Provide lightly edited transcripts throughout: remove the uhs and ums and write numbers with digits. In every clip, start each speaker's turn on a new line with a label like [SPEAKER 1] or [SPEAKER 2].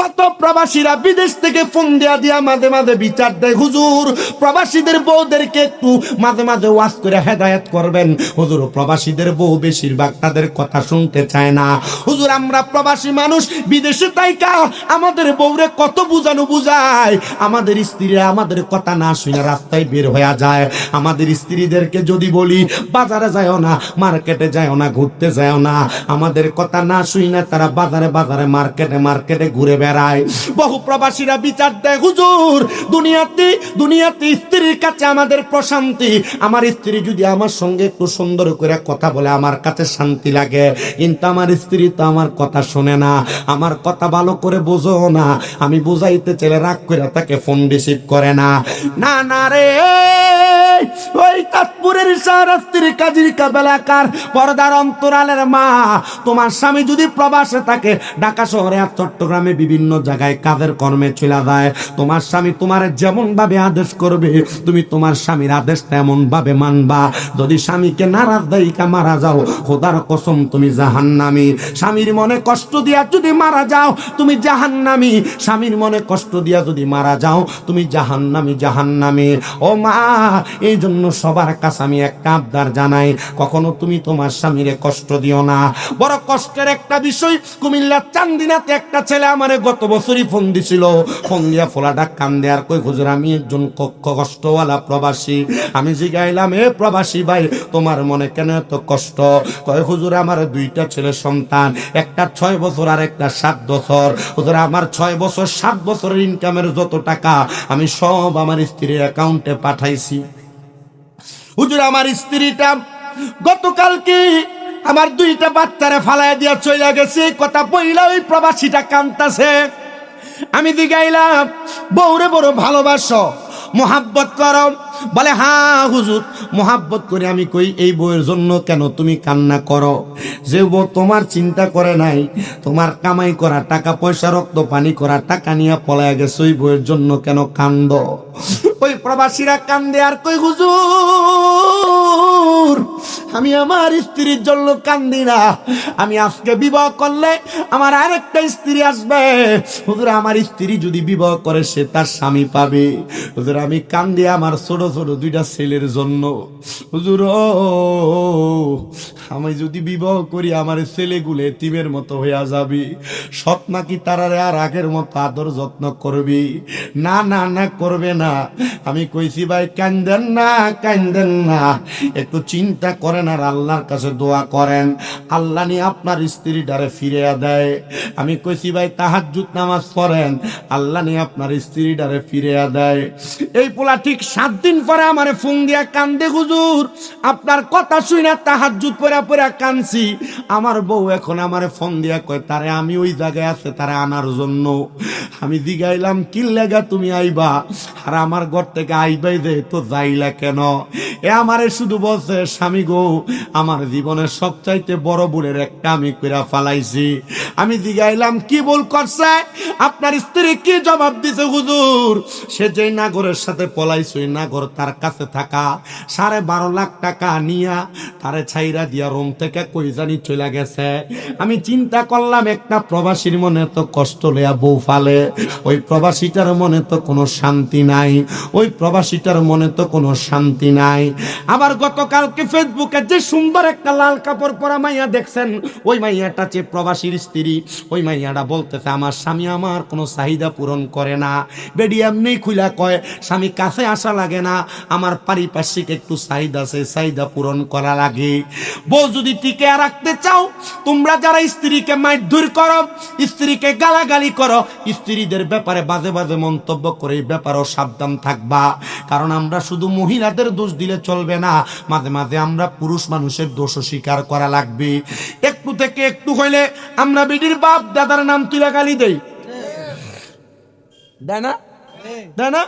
[SPEAKER 1] কত প্রবাসীরা বিদেশ থেকে ফোন দিয়া মাঝে মাঝে বিচার দেয়, হুজুর প্রবাসীদের বউদেরকে একটু মাঝে মাঝে ওয়াজ করে হেদায়েত করবেন। হুজুর প্রবাসীদের বউ বেশিরভাগ তাদের কথা শুনতে চায় না। হুজুর আমরা প্রবাসী মানুষ বিদেশে তাইকা আমাদের বউরে কত বুঝানো বুঝায়, আমাদের স্ত্রীরা আমাদের কথা না শুনে রাস্তায় বের হয়ে যায়। আমাদের স্ত্রীদেরকে যদি বলি বাজারে যাও না, মার্কেটে যাও না, ঘুরতে যাও না, আমাদের কথা না শুনে তারা বাজারে বাজারে মার্কেটে মার্কেটে ঘুরে বেড়ায়। বহু প্রবাসীরা বিচার দেয়, হুজুর দুনিয়াতে স্ত্রীর কাছে আমাদের প্রশান্তি, আমার স্ত্রী যদি আমার সঙ্গে একটু সুন্দর করে কথা বলে আমার কাছে শান্তি লাগে, কিন্তু আমার স্ত্রী তো আমার কথা শোনে না, আমার কথা ভালো করে বোঝো না, আমি বুঝাইতে চাইলে রাগ করে তাকে ফোন রিসিভ করে না। না না রে, ওই তাজপুরের শাহরাস্তির কাজীর কাবেলাকার পর্দার অন্তরালের মা, তোমার স্বামী যদি প্রবাসে থাকে, ঢাকা শহরে আর চট্টগ্রামে বিভিন্ন জায়গায় কাজের কর্মে চলে যায়, তোমার স্বামী তোমার যেমন ভাবে আদেশ করবে তুমি তোমার স্বামীর আদেশটা এমন ভাবে মানবা। যদি স্বামীকে নারাজ দাইকা মারা যাও, খোদার কসম তুমি জাহান্নামী। স্বামীর মনে কষ্ট দিয়া যদি মারা যাও তুমি জাহান্নামী। স্বামীর মনে কষ্ট দিয়া যদি মারা যাও তুমি জাহান্নামী, জাহান্নামী। ও মা, এই জন্য সবার কাছে আমি একটা আবদার জানাই, কখনো তুমি তোমার স্বামীরে কষ্ট দিও না। বড় কষ্টের একটা বিষয়, কুমিল্লার চান্দিনাতে একটা ছেলে আমারে গত বছরই ফোন দিছিল, ফোন দিয়া ফোলাটা কান্দে আর কই, হুজুর আমি একজন কষ্টওয়ালা প্রবাসী। আমি জিগাইলাম, এ প্রবাসী ভাই তোমার মনে কেন এত কষ্ট? কয় হুজুর আমার দুইটা ছেলে সন্তান, একটা 6 বছর আর একটা 7 বছর। হুজুর আমার 6 বছর 7 বছরের ইনকামের যত টাকা আমি সব আমার স্ত্রীর অ্যাকাউন্টে পাঠাইছি। হুজুর আমার স্ত্রীটা গতকালকে আমার 2টা বাচ্চারে ফালাইয়া দিয়া চলে গেছে, কথা বইলা ওই প্রবাসীটা কাঁদতাছে। আমি জিগাইলাম, বউরে বড় ভালোবাসো, মোহাব্বত করো? বলে হ্যাঁ হুজুর মোহাব্বত করে। আমি কই, এই বউয়ের জন্য কেন তুমি কান্না করো? যে বউ তোমার চিন্তা করে নাই, তোমার কামাই করা টাকা পয়সা রক্ত পানি করা টাকা নিয়ে পলায়া গেছে, ওই বউয়ের জন্য কেন কান্দ? ওই প্রবাসীরা কান্দে আর কই, হুজুর আমি আমার স্ত্রীর জন্য কান্দি না, আমি আজকে বিবাহ করলে আমার আরেকটা স্ত্রী আসবে। হুজুর আমার স্ত্রী যদি বিবাহ করে সে তার স্বামী পাবে। হুজুর আমি কান্দি আমার ছোট ছোট 2টা ছেলের জন্য। হুজুর আমি যদি বিবাহ করি আমার ছেলেগুলো এতিমের মতো হইয়া যাবি, সৎ নাকি তারারে আর আগের মতো আদর যত্ন করবি? না না না, করবে না। আমি কইছি ভাই কান্দেন না, কান্দেন না, একটু চিন্তা করেন আর আল্লাহর কাছে দোয়া করেন, আল্লাহ নিয়ে আপনার স্ত্রীটারে ফিরিয়ে দেয়। আমি কইছি ভাই তাহাজ্জুদ নামাজ পড়েন, আল্লাহ নিয়ে আপনার স্ত্রীটারে ফিরিয়ে দেয়। এই পোলা ঠিক 7 দিন পরে আমারে ফোন দিয়া কান্দে, হুজুর আপনার কথা শুনে তাহাজ্জুদ পড়া পড়া কানছি। আমার বউ এখন আমারে ফোন দিয়া কয় তারে আমি ওই জায়গায় আছে তারে আনার জন্য। আমি জিগাইলাম, কি লাগা তুমি আইবা? আর আমার ঘর থেকে আইবাই যে তো যাইলা কেন? এ আমারে শুধু বলছে, স্বামী গো আমার জীবনের সবচাইতে বড় ভুলের একটা আমি কইরা ফালাইছি। আমি জিগাইলাম, কি ভুল করছে? আপনার স্ত্রী কি জবাব দিছে? হুজুর সে যে নাগরের সাথে পলাইছে, ওই নাগর তার কাছে থাকা 12.5 লাখ টাকা নিয়া তারে ছাইরা দিয়া রুম থেকে কই জানি চলে গেছে। আমি চিন্তা করলাম, একটা প্রবাসীর মনে তো কষ্ট লইয়া বউ ফালে, ওই প্রবাসীটার মনে তো কোনো শান্তি নাই, ওই প্রবাসীটার মনে তো কোনো শান্তি নাই। আবার গতকালকে ফেসবুকে যে সুন্দর একটা লাল কাপড় পরা মাইয়া দেখছেন, ওই মাইয়াটা যে প্রবাসীর স্ত্রী, ওই মাইয়াটা বলতেছে আমার স্বামী আমার কোনো চাহিদা পূরণ করে না। বেডি এমনি খুইলা কয় স্বামী কাছে আসা লাগে না, আমার পারিপার্শ্বিক একটু চাহিদা আছে, চাহিদা পূরণ করা লাগে। বউ যদি টিকে রাখতে চাও, তোমরা যারা স্ত্রীকে মারধর করো, স্ত্রীকে গালাগালি করো, স্ত্রীদের ব্যাপারে বাজে বাজে মন্তব্য করে, এই ব্যাপারেও সাবধান থাকবা। কারণ আমরা শুধু মহিলাদের দোষ দিলে চলবে না, মাঝে মাঝে আমরা পুরুষ মানুষের দোষও স্বীকার করা লাগবে। একটু থেকে একটু হইলে আমরা বিডির বাপ দাদার নাম তুলে গালি দেই, দেয় না? দেয় না?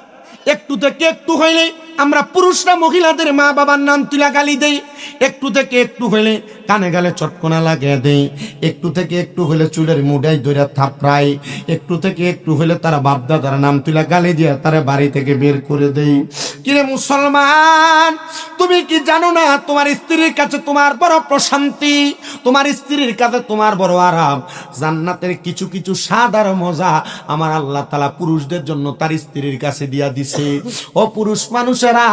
[SPEAKER 1] একটু থেকে একটু হইলে আমরা পুরুষরা মহিলাদের মা বাবার নাম তুলে গালি দেই। একটু থেকে একটু হইলে কানে গালে চটকনা লাগিয়ে দেই, একটু থেকে একটু হলে চুলের মুডাই ধরে থাপড়াই, একটু থেকে একটু হলে তারা বাপদাদার নাম তুলে গালি দিয়ে তারা বাড়ি থেকে বের করে দেই। কিরে মুসলমান, তুমি কি জানো না তোমার স্ত্রীর কাছে তোমার বড় প্রশান্তি, তোমার স্ত্রীর কাছে তোমার বড় আরাম। জান্নাতের কিছু কিছু স্বাদ আর মজা আমার আল্লাহ তাআলা পুরুষদের জন্য তার স্ত্রীর কাছে দিয়া দিছে। ও পুরুষ মানুষেরা,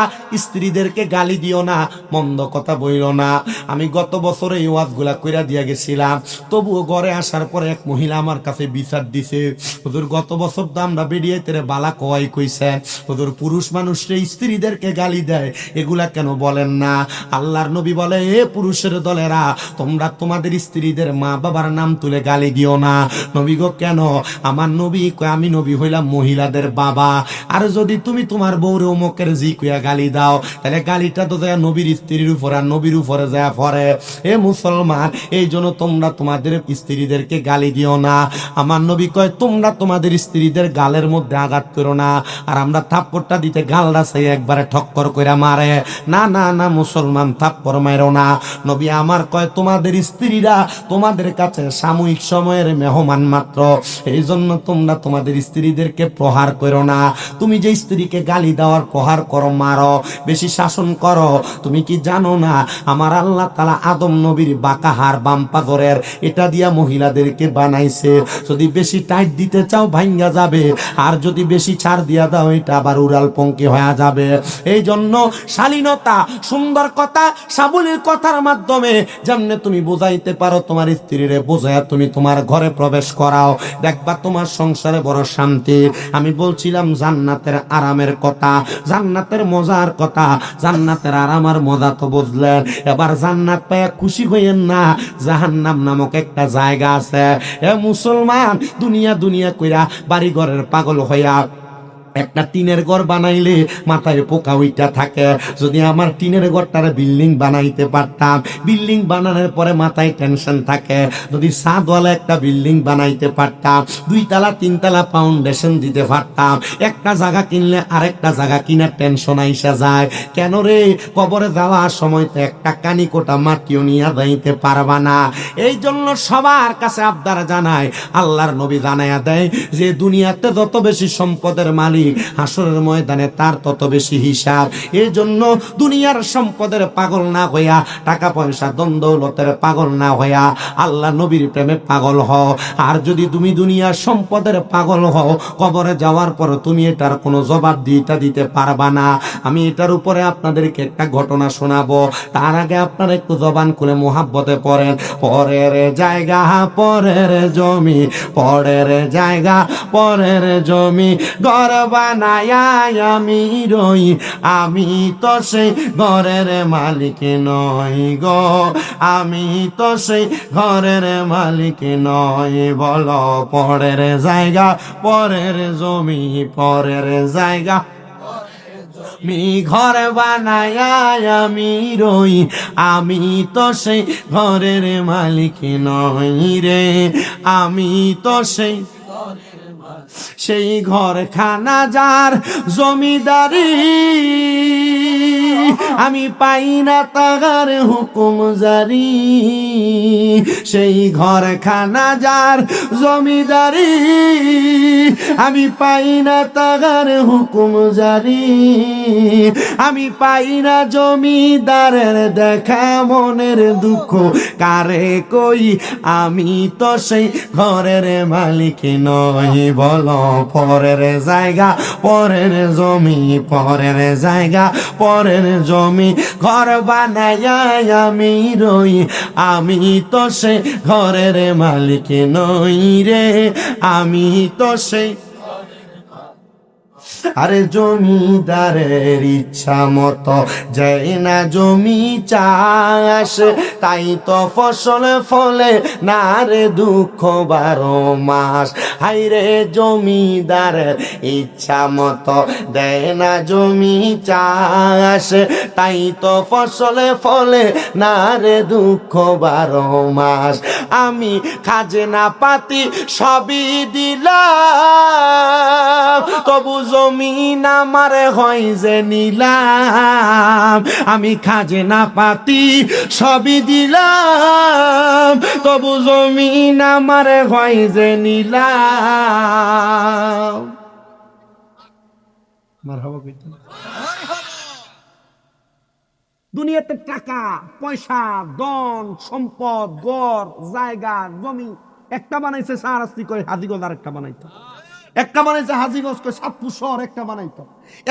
[SPEAKER 1] স্ত্রীদেরকে গালি দিও না, মন্দ কথা বইল না। আমি গত বছরে এই ওয়াজগুলা কইরা দিয়া গেছিলাম, তবুও ঘরে আসার পরে এক মহিলা আমার কাছে বিচার দিছে, হুজুর গত বছর তো আমরা বেরিয়ে তেরে বালা কয় কইছে, হুজুর পুরুষ মানুষরা স্ত্রীদেরকে গালি দেয়, এগুলা কেন বলেন না? আল্লাহর নবী বলে, এ পুরুষের দলেরা, তোমরা তোমাদের স্ত্রীদের মা বাবার নাম তুলে গালি দিও না। নবী গো কেন? আমার নবী কয়, আমি নবী হইলাম মহিলাদের বাবা, আর যদি তুমি তোমার বউরে অমুকের জি কইয়া গালি দাও, তাহলে গালিটা তো যায় নবীর স্ত্রীর উপর আর নবীর উপরে যায় পড়ে। এ মুসলমান, এই জন্য তোমরা তোমাদের স্ত্রীদেরকে গালি দিও না। আমার নবী কয়, তোমরা তোমাদের স্ত্রীদের গালের মধ্যে আঘাত করো না। আর আমরা থাপ্পড়টা দিতে গালটা সেই একবারে ঠক্কর কইরা মারে, না না না মুসলমান, থাপ্পড় মারো না। নবী আমার কয়, তোমাদের স্ত্রীরা তোমাদের কাছে সাময়িক সময়ের মেহমান মাত্র, এই জন্য তোমরা তোমাদের স্ত্রীদেরকে প্রহার করো না। তুমি যে স্ত্রীকে গালি দেওয়ার প্রহার করো, মারো, বেশি শাসন করো, তুমি কি জানো না আমার আল্লাহ তাআলা আদম নবীর বাঁকা হাড় বাম পাজরের এটা দিয়া মহিলাদেরকে বানাইছে। যদি বেশি টাইট দিতে চাও ভাঙ্গা যাবে, আর যদি বেশি ছাড় দিয়া দাও এটা আবার উড়াল পঙ্কি হয়ে যাবে। এই জন্য শালীনতা, সুন্দর কথা, সাবলীল কথার মাধ্যমে যেমনে তুমি বোঝাইতে পারো তোমার স্ত্রীরে, বোঝায়া তুমি তোমার ঘরে প্রবেশ করাও, দেখবা তোমার সংসারে বড় শান্তি। আমি বলছিলাম জান্নাতের আরামের কথা, জান্নাতের মজার কথা, জান্নাতের আরাম আর মজা তো বুঝলেন। এবার জান্নাত পায়া খুশি হইয়েন না, জাহান্নাম নামক একটা জায়গা আছে। এ মুসলমান, দুনিয়া দুনিয়া কইরা বাড়ি ঘরের পাগল হইয়া একটা টিনের ঘর বানাইলে মাথায় পোকা উইটা থাকে। যদি আমার টিনের ঘরটারে বিল্ডিং বানাইতে পারতাম, বিল্ডিং বানানোর পরে মাথায় টেনশন থাকে। যদি ছাদওয়ালা একটা বিল্ডিং বানাইতে পারতাম, 2 তলা 3 তলা ফাউন্ডেশন দিতে পারতাম, একটা জায়গা কিনলে আরেকটা জায়গা কিনার টেনশন আইসা যায়। কেন রে? কবরে যাওয়ার সময় তো একটা কানিকোটা মাটিও নিয়ে যাইতে পারবা না। এই জন্য সবার কাছে আবদার জানায়, আল্লাহর নবী জানাইয়া দেয় যে দুনিয়াতে যত বেশি সম্পদের মালিক, হাসরের ময়দানে তার তত বেশি হিসাব। এই জন্য দুনিয়ার সম্পদের পাগল না হইয়া, টাকা পয়সা ধন দৌলতের পাগল না হইয়া আল্লাহ নবীর প্রেমে পাগল হও। আর যদি তুমি দুনিয়ার সম্পদের পাগল হও, কবরে যাওয়ার পর তুমি এটার কোনো জবাব দিতে পারবা না। আমি এটার উপরে আপনাদেরকে একটা ঘটনা শোনাবো, তার আগে আপনারা একটু জবান খুলে মোহাব্বতে পড়েন। পরের জায়গা পরের জমি, পরের জায়গা পরের জমি, ঘর বানায়া আমি রই, আমি তো সেই ঘরের মালিক নই গো, আমি তো সেই ঘরের মালিক নই। বলো পরের জায়গা পরের জমি, পরের জায়গা মি ঘর বানায়া আমি রই, আমি তো সেই ঘরের মালিক নই রে, আমি তো সেই ঘর খানা যার জমিদারি, আমি পাই না তাগার হুকুম জারি। সেই ঘর খানা যার জমিদারি, আমি পাই না তাগার হুকুম জারি। আমি পাই না জমিদারের দেখা, মনের দুঃখ কারে কই, আমি তো সেই ঘরের মালিক নই। বলো পরের জায়গা পরের জমি, পরের জায়গা পরের জমি, ঘর বানায়া আমি রই, আমি তো সেই ঘরের মালিক নই রে, আমি তো সেই। আরে জমিদারের ইচ্ছা মতো যায় না জমি চাষ, তাই তো ফসল ফলে না রে দুঃখ 12 মাস। হাইরে জমিদারের ইচ্ছা মতো দেয় না জমি চাষ, তাই তো ফসলে ফলে না রে দুঃখ 12 মাস। আমি খাজনা পাতি সবই দিলাম, তবু জমিন আমার হয় যে নিলাম, আমি খাজনা পাতি সবই দিলাম, তবু জমিন আমার হয় যে নিলাম। মারহাবা কইতে দুনিয়াতে টাকা পয়সা ধন সম্পদ ঘর জায়গা জমি একটা বানাইছে সারাস্তি করে হাজিগঞ্জ, আর একটা বানাইতো, একটা বানাইছে হাজিগঞ্জ করে সাতপুর শহর একটা বানাইতো,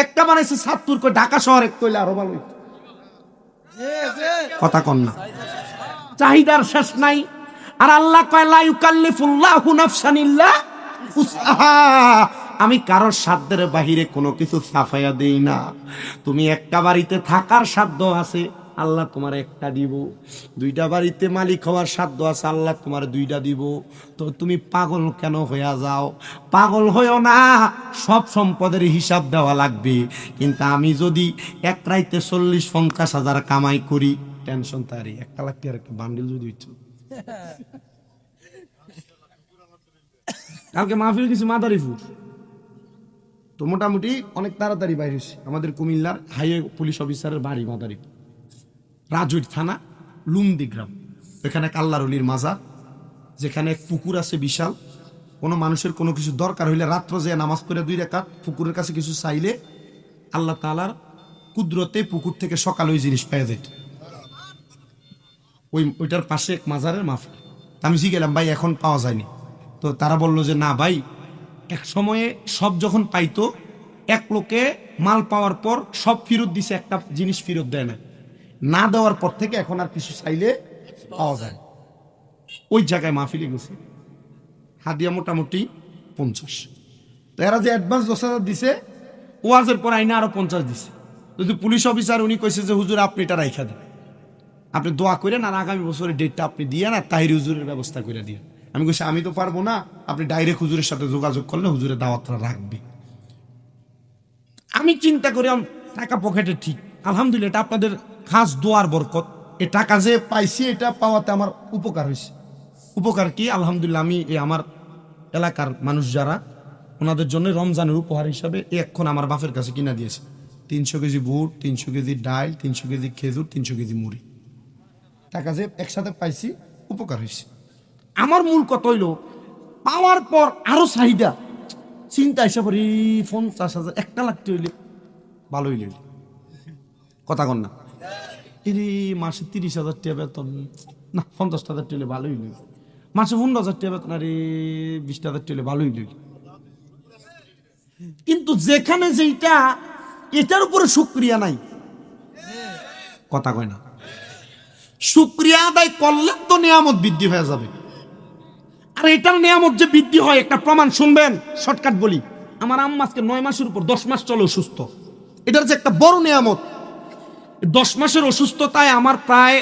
[SPEAKER 1] একটা বানাইছে সাতপুর করে ঢাকা শহর এক কইলে আরো ভালো হইতো। কথা কন না, চাহিদার শেষ নাই। আর আল্লাহ কয় লা ইউকাল্লিফুল্লাহু নাফসান ইল্লা উসআহা, আমি কারোর সাধ্যের বাহিরে কোনো কিছু ছাফাইয়া দেই না। তুমি একটা বাড়িতে থাকার সাধ্য আছে, আল্লাহ তোমার একটা দিব। দুইটা বাড়িতে মালিক হওয়ার সাধ্য আছে, আল্লাহ তোমার দুইটা দিব। তো তুমি পাগল কেন হইয়া যাও? পাগল হইও না, সব সম্পদের হিসাব দেওয়া লাগবে। কিন্তু আমি যদি এক রাইতে 40-50 হাজার কামাই করি, টেনশন তারই 1 লাখ টাকার একটা বান্ডিল যদি ইচ্ছু। কালকে মাহফিল কিছু মাদারীপুর, তো মোটামুটি অনেক তাড়াতাড়ি বাইরে হয়েছে। আমাদের কুমিল্লার হাইওয়ে পুলিশ অফিসারের বাড়ি মাদারীপুর, রাজৈর থানা লুমদি গ্রাম। এখানে আল্লাহর ওলির মাজার, যেখানে এক পুকুর আছে বিশাল। কোনো মানুষের কোনো কিছু দরকার হইলে রাত্র যে নামাজ পড়ে 2 রাকাত পুকুরের কাছে কিছু চাইলে আল্লাহ তাআলার কুদরতে পুকুর থেকে সকাল ওই জিনিস পেয়ে যেত। ওইটার পাশে এক মাজারের মাহফিল। আমি গেলাম ভাই এখন পাওয়া যায়নি, তো তারা বললো যে না ভাই, এক সময়ে সব যখন পাইতো এক লোকে মাল পাওয়ার পর সব ফেরত দিছে, একটা জিনিস ফেরত দেয় না, না দেওয়ার পর থেকে এখন আর কিছু চাইলে পাওয়া যায়। ওই জায়গায় মাহফিলে গেছে, হাদিয়া মোটামুটি 50। তো এরা যে অ্যাডভান্স 10,000 দিছে, ওয়াজের পর আইনা আরো 50 দিছে। যদি পুলিশ অফিসার উনি কইছে যে হুজুর আপনি এটা রাইখা দেন, আপনি দোয়া করেন আর আগামী বছরের ডেটটা আপনি দিয়ে না তাহির হুজুরের ব্যবস্থা করে দিয়ে। আমি কইছি আমি তো পারবো না, আপনি ডাইরেক্ট হুজুরের সাথে যোগাযোগ করলে হুজুরের দাওয়াতটা রাখবে। আমি চিন্তা করি টাকা পকেটে ঠিক, আলহামদুলিল্লাহ এটা আপনাদের খাস দোয়ার বরকত। এ টাকা যে পাইছি এটা পাওয়াতে আমার উপকার হয়েছে। উপকার কি? আলহামদুলিল্লাহ আমি আমার এলাকার মানুষ যারা, ওনাদের জন্য রমজানের উপহার হিসাবে এখন আমার বাপের কাছে কিনা দিয়েছে 300 কেজি বুট, 300 কেজি ডাল, 300 কেজি খেজুর, 300 কেজি মুড়ি। টাকা যে একসাথে পাইছি উপকার হয়েছে। আমার মূল কথা হইল পাওয়ার পর আরো চাহিদা, চিন্তা হিসাব করি 50,000 1 লাখ হইলে ভালো হইলে, কথা কন না। এরে মাসে 30,000 টাকা বেতন না, 50,000 টাকা ভালো হইলে, মাসে 15,000 টাকা বেতন, আরে 20,000 টাকা ভালো হইলে। কিন্তু যেখানে যেটা এটার উপরে শুকরিয়া নাই, কথা কয় না। শুকরিয়া আদায় করলে তো নিয়ামত বৃদ্ধি হয়ে যাবে। আর এটার নিয়ামত যে বৃদ্ধি হয় একটা প্রমাণ শুনবেন, শর্টকাট বলি। আমার আম্মা আজকে 9 মাসের উপর 10 মাস চলে অসুস্থ, এটার যে একটা বড় নিয়ামত। 10 মাসের অসুস্থতায় আমার প্রায়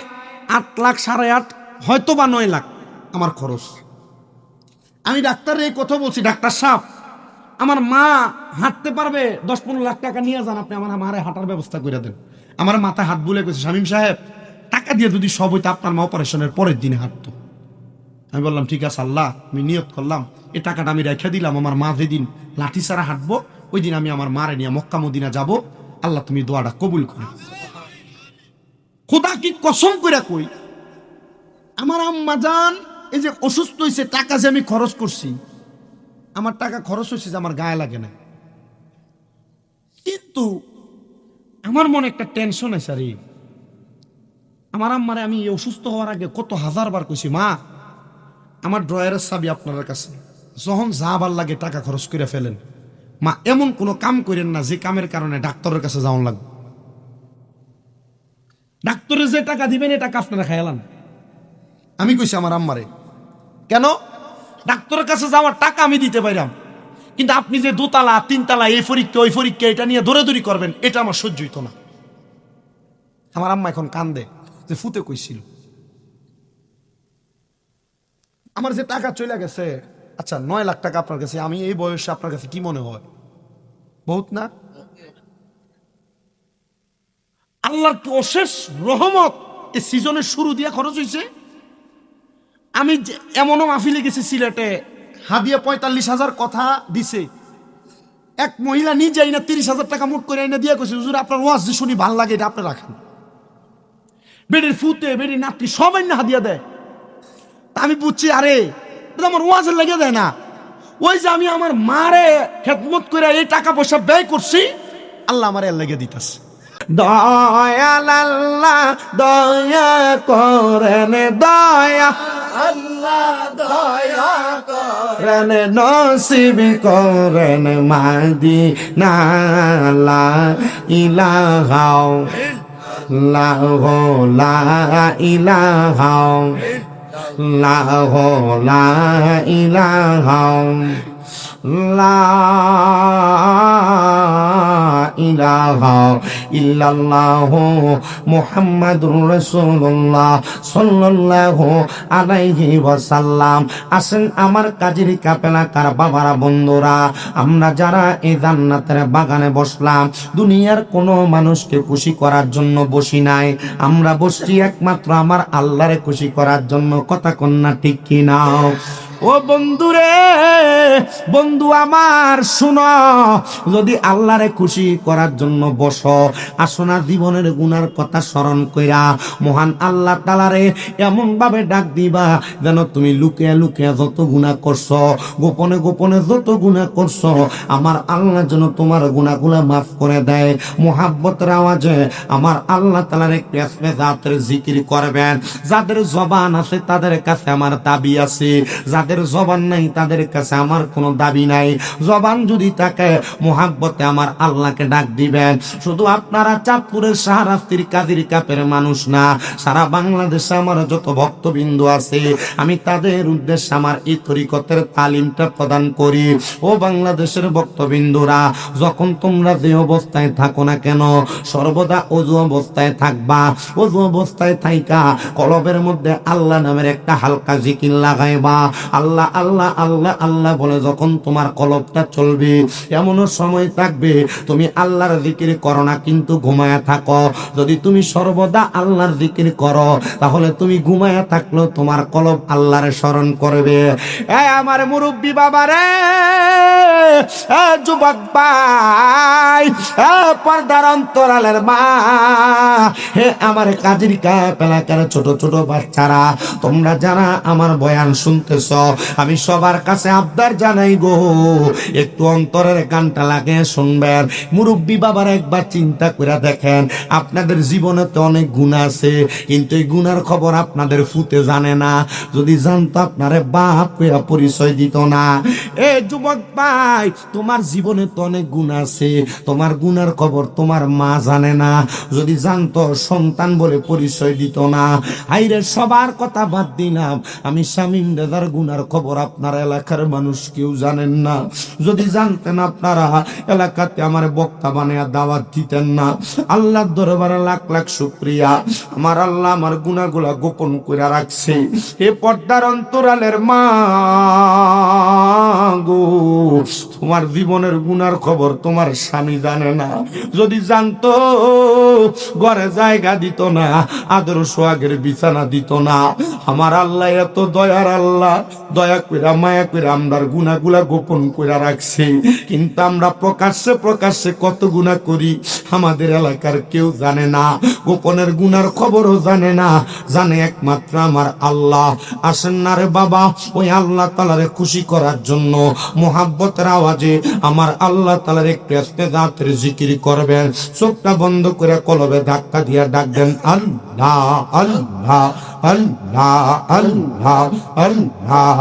[SPEAKER 1] 8 লাখ 8.5 হয়তো বা 9 লাখ আমার খরচ। আমি ডাক্তারের এই কথা বলছি, ডাক্তার সাহেব আমার মা হাঁটতে পারবে, 10-15 লাখ টাকা নিয়ে যান, আপনি আমার মারে হাঁটার ব্যবস্থা করে দেন। আমার মাথায় হাত বুলে গেছে, শামীম সাহেব টাকা দিয়ে যদি সব হইতো আপনার মা অপারেশনের পরের দিনে হাঁটতো। আমি বললাম ঠিক আছে আল্লাহ, আমি নিয়ত করলাম এই টাকাটা আমি রেখে দিলাম, আমার মা যেদিন লাঠি ছাড়া হাঁটবো ওই দিন আমি আমার মারে নিয়ে মক্কা মদিনা যাব। আল্লাহ তুমি দোয়াটা কবুল করো। খোদা কি কসম করে কই, আমার আম্মা জান এই যে অসুস্থ হয়েছে, টাকা যে আমি খরচ করছি, আমার টাকা খরচ হয়েছে যে আমার গায়ে লাগে না, কিন্তু আমার মনে একটা টেনশন আছে। রে আমার আম্মারে আমি অসুস্থ হওয়ার আগে কত হাজারবার কইছি, মা আমার ড্রয়ারের চাবি আপনার কাছে, যখন যা ভাল লাগে টাকা খরচ করে ফেলেন, মা এমন কোনো কাম করেন না যে কামের কারণে ডাক্তারের কাছে যাওয়ান লাগবে। ডাক্তারে যে টাকা দিবেন এই টাকা আপনারা খাইলাম। আমি কইছি আমার আম্মারে, কেন ডাক্তারের কাছে যাওয়ার টাকা আমি দিতে পাইলাম, কিন্তু আপনি যে 2 তালা 3 তালা এই পরীক্ষা ওই পরীক্ষা এটা নিয়ে দৌড়াদৌড়ি করবেন, এটা আমার সহ্য হইতো না। আমার আম্মা এখন কান্দে যে ফুতে কইছিল আমার যে টাকা চলে গেছে। আচ্ছা 9 লাখ টাকা আপনার কাছে, আমি এই বয়সে আপনার কাছে কি মনে হয়? বহুত না? আল্লাহর কি অশেষ রহমত, এই সিজনের শুরু দিয়া খরচ হয়েছে। আমি এমনও মাহফিলে গেছি সিলেটে, হাদিয়া 45,000 কথা দিছে,
[SPEAKER 2] এক মহিলা নিজেই না 30,000 টাকা মুট করে এনে দিয়ে কইছে হুজুর আপনার ওয়াজ যে শুনি ভালো লাগে এটা আপনি রাখেন। বেডির ফুতে বেডির নাতি সবাই না হাদিয়া দেয়। আমি বুঝছি আরে এটা আমার ওয়াজের লেগে দেয় না, ওই যে আমি আমার মারে খেদমত করে এই টাকা পয়সা ব্যয় করছি আল্লাহ আমার এর লেগে দিতেছে।
[SPEAKER 1] দয়াল আল্লাহ দয়া করেন, দয়া
[SPEAKER 2] আল্লাহ দয়া
[SPEAKER 1] করেন, নসিব করেন মাদিনা লা ইলাহা ইল্লাল্লাহু লা ইলাহা ইল্লাল্লাহু লা ইলাহা ইলাহা ইল্লাল্লাহু মুহাম্মাদুর রাসূলুল্লাহ সাল্লাল্লাহু আলাইহি ওয়াসাল্লাম। আসেন আমার কাজের কাপেলাকার বাবারা বন্ধুরা, আমরা যারা এই জান্নাতের বাগানে বসলাম দুনিয়ার কোনো মানুষকে খুশি করার জন্য বসি নাই, আমরা বসছি একমাত্র আমার আল্লাহরে খুশি করার জন্য। কথা কন্যা ঠিক কি না? ও বন্ধুরে, বন্ধু আমার শুনো, যদি আল্লাহরে খুশি করার জন্য বসো, আসো না জীবনের গুনার কথা স্মরণ কইরা মহান আল্লাহ তাআলারে এমন ভাবে ডাক দিবা যেন তুমি লুকিয়ে লুকিয়ে যত গুনাহ করছো, গোপনে গোপনে যত গুনাহ করছো, আমার আল্লাহ যেন তোমার গুনাহগুলা মাফ করে দেয়। মুহাব্বতের আওয়াজে আমার আল্লাহ তাআলার একটু ইসমে জাতের জিকির করবেন। যাদের জবান আছে তাদের কাছে আমার দাবি আছে, যাদের জবান নাই তাদের কাছে আমার কোনো দাবি নাই। জবান যদি থাকে মুহাব্বতে আমার আল্লাহকে ডাক দিবেন। শুধু আপনারা চাঁদপুরের শাহরাস্তির কাদির কাপের মানুষ না, সারা বাংলাদেশে আমার যত ভক্তবিন্দু আছে আমি তাদের উদ্দেশ্যে আমার এই তরিকতের তালিমটা প্রদান করি। ও বাংলাদেশের ভক্তবিন্দুরা, যখন তোমরা যে অবস্থায় থাকো না কেন সর্বদা ওযু অবস্থায় থাকবা। ওযু অবস্থায় থাইকা কলবের মধ্যে আল্লাহ নামের একটা হালকা জিকির লাগাইবা। আল্লাহ আল্লাহ আল্লাহ আল্লাহ বলে যখন তোমার কলবটা চলবে, এমনও সময় থাকবে তুমি আল্লাহর জিকির করো না কিন্তু ঘুমায়া থাকো। যদি তুমি সর্বদা আল্লাহর জিকির করো তাহলে তুমি ঘুমায়া থাকলেও তোমার কলব আল্লাহর স্মরণ করবে। আমার মুরব্বী বাবারে, যুবক ভাই, পর্দার অন্তরালের মা, হে আমার কাজের কাপেলাকার ছোট ছোট বাচ্চারা, তোমরা যারা আমার বয়ান শুনতেছ আমি সবার কাছে আবদার জানাই গো, একটু অন্তরের কানটা লাগিয়ে শুনবেন। মুরব্বী বাবার একবার চিন্তা করে দেখেন, আপনাদের জীবনে তো অনেক গুনাহ আছে কিন্তু এই গুনার খবর আপনাদের ফুতে জানে না। যদি জানতো আপনারে বাপ কইরা পরিচয় দিত না। এ যুবক ভাই, তোমার জীবনে তো অনেক গুনাহ আছে, তোমার গুনার খবর তোমার মা জানে না। যদি জানতো সন্তান বলে পরিচয় দিত না। আইরে সবার কথা বাদ দিলাম, আমি শামীম দাদার গুনার খবর আপনার এলাকার মানুষ কেউ জানেন না। যদি জানতেন আপনারা এলাকাতে আমার বক্তা বানিয়ে দাওয়াত দিতেন না। আল্লাহর দরবারে লাখ লাখ শুকরিয়া, আমার আল্লাহ আমার গুনাহগুলা গোপন করে রাখছে। এ পর্দার অন্তরালের মা গো, তোমার জীবনের গুনার খবর তোমার স্বামী জানে না। যদি জানতো ঘরে জায়গা দিত না, আদর সোহাগের বিছানা দিত না। আমার আল্লাহ এত দয়ার আল্লাহ, দয়া কইরা মায়া কইরা আমরার গুনাহগুলা গোপন কইরা রাখছে। কিন্তু আমরা প্রকাশ্যে প্রকাশ্যে কত গুনাহ করি আমাদের এলাকার কেউ জানে না। গোপনের গুনার খবরও জানে না, জানে একমাত্র আমার আল্লাহ। আসেন না রে বাবা, ওই আল্লাহ তাআলারে খুশি করার জন্য মুহাব্বতের আওয়াজে আমার আল্লাহ তাআলার একটু ইস্তেজাতের জিকির করবেন। চোখটা বন্ধ করে কলবে ধাক্কা দিয়া ডাকবেন আল্লাহ আল্লাহ আল্লাহ আল্লাহ আল্লাহ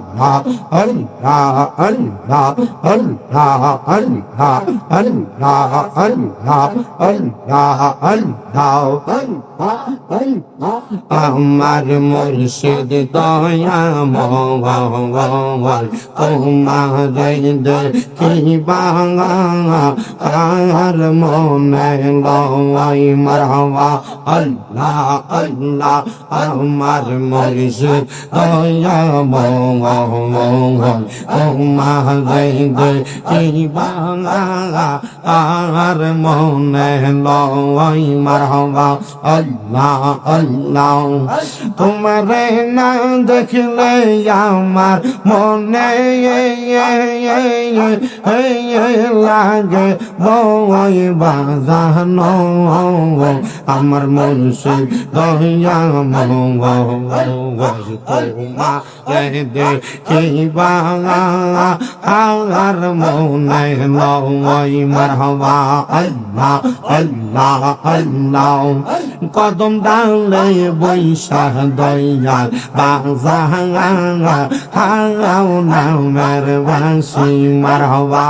[SPEAKER 1] আল্লাহ আল্লাহ আল্লাহ আল্লাহ আল্লাহ আল্লাহ আল্লাহ আল্লাহ আল্লাহ। আমার মুর্শিদ দয়াময় তোমার দেখিবা আর মনে লয় মারহাবা আল্লাহ আল্লাহ। আমার মুর্শিদ দয়াময় তোমারে দেখিবা আর মনে লয় মারহাবা আল্লাহ আল্লাহ তোমারে না দেখলে আমার মনে লাগে বই বাজানো আমার মুর্শিদ দয়া তোমারে দেখিবা আর মনে লয় মারহাবা আল্লাহ আল্লাহ আল্লাহ কদম ডালে বৈশা দয়া বাজাও নামের বাঁশি মারহাবা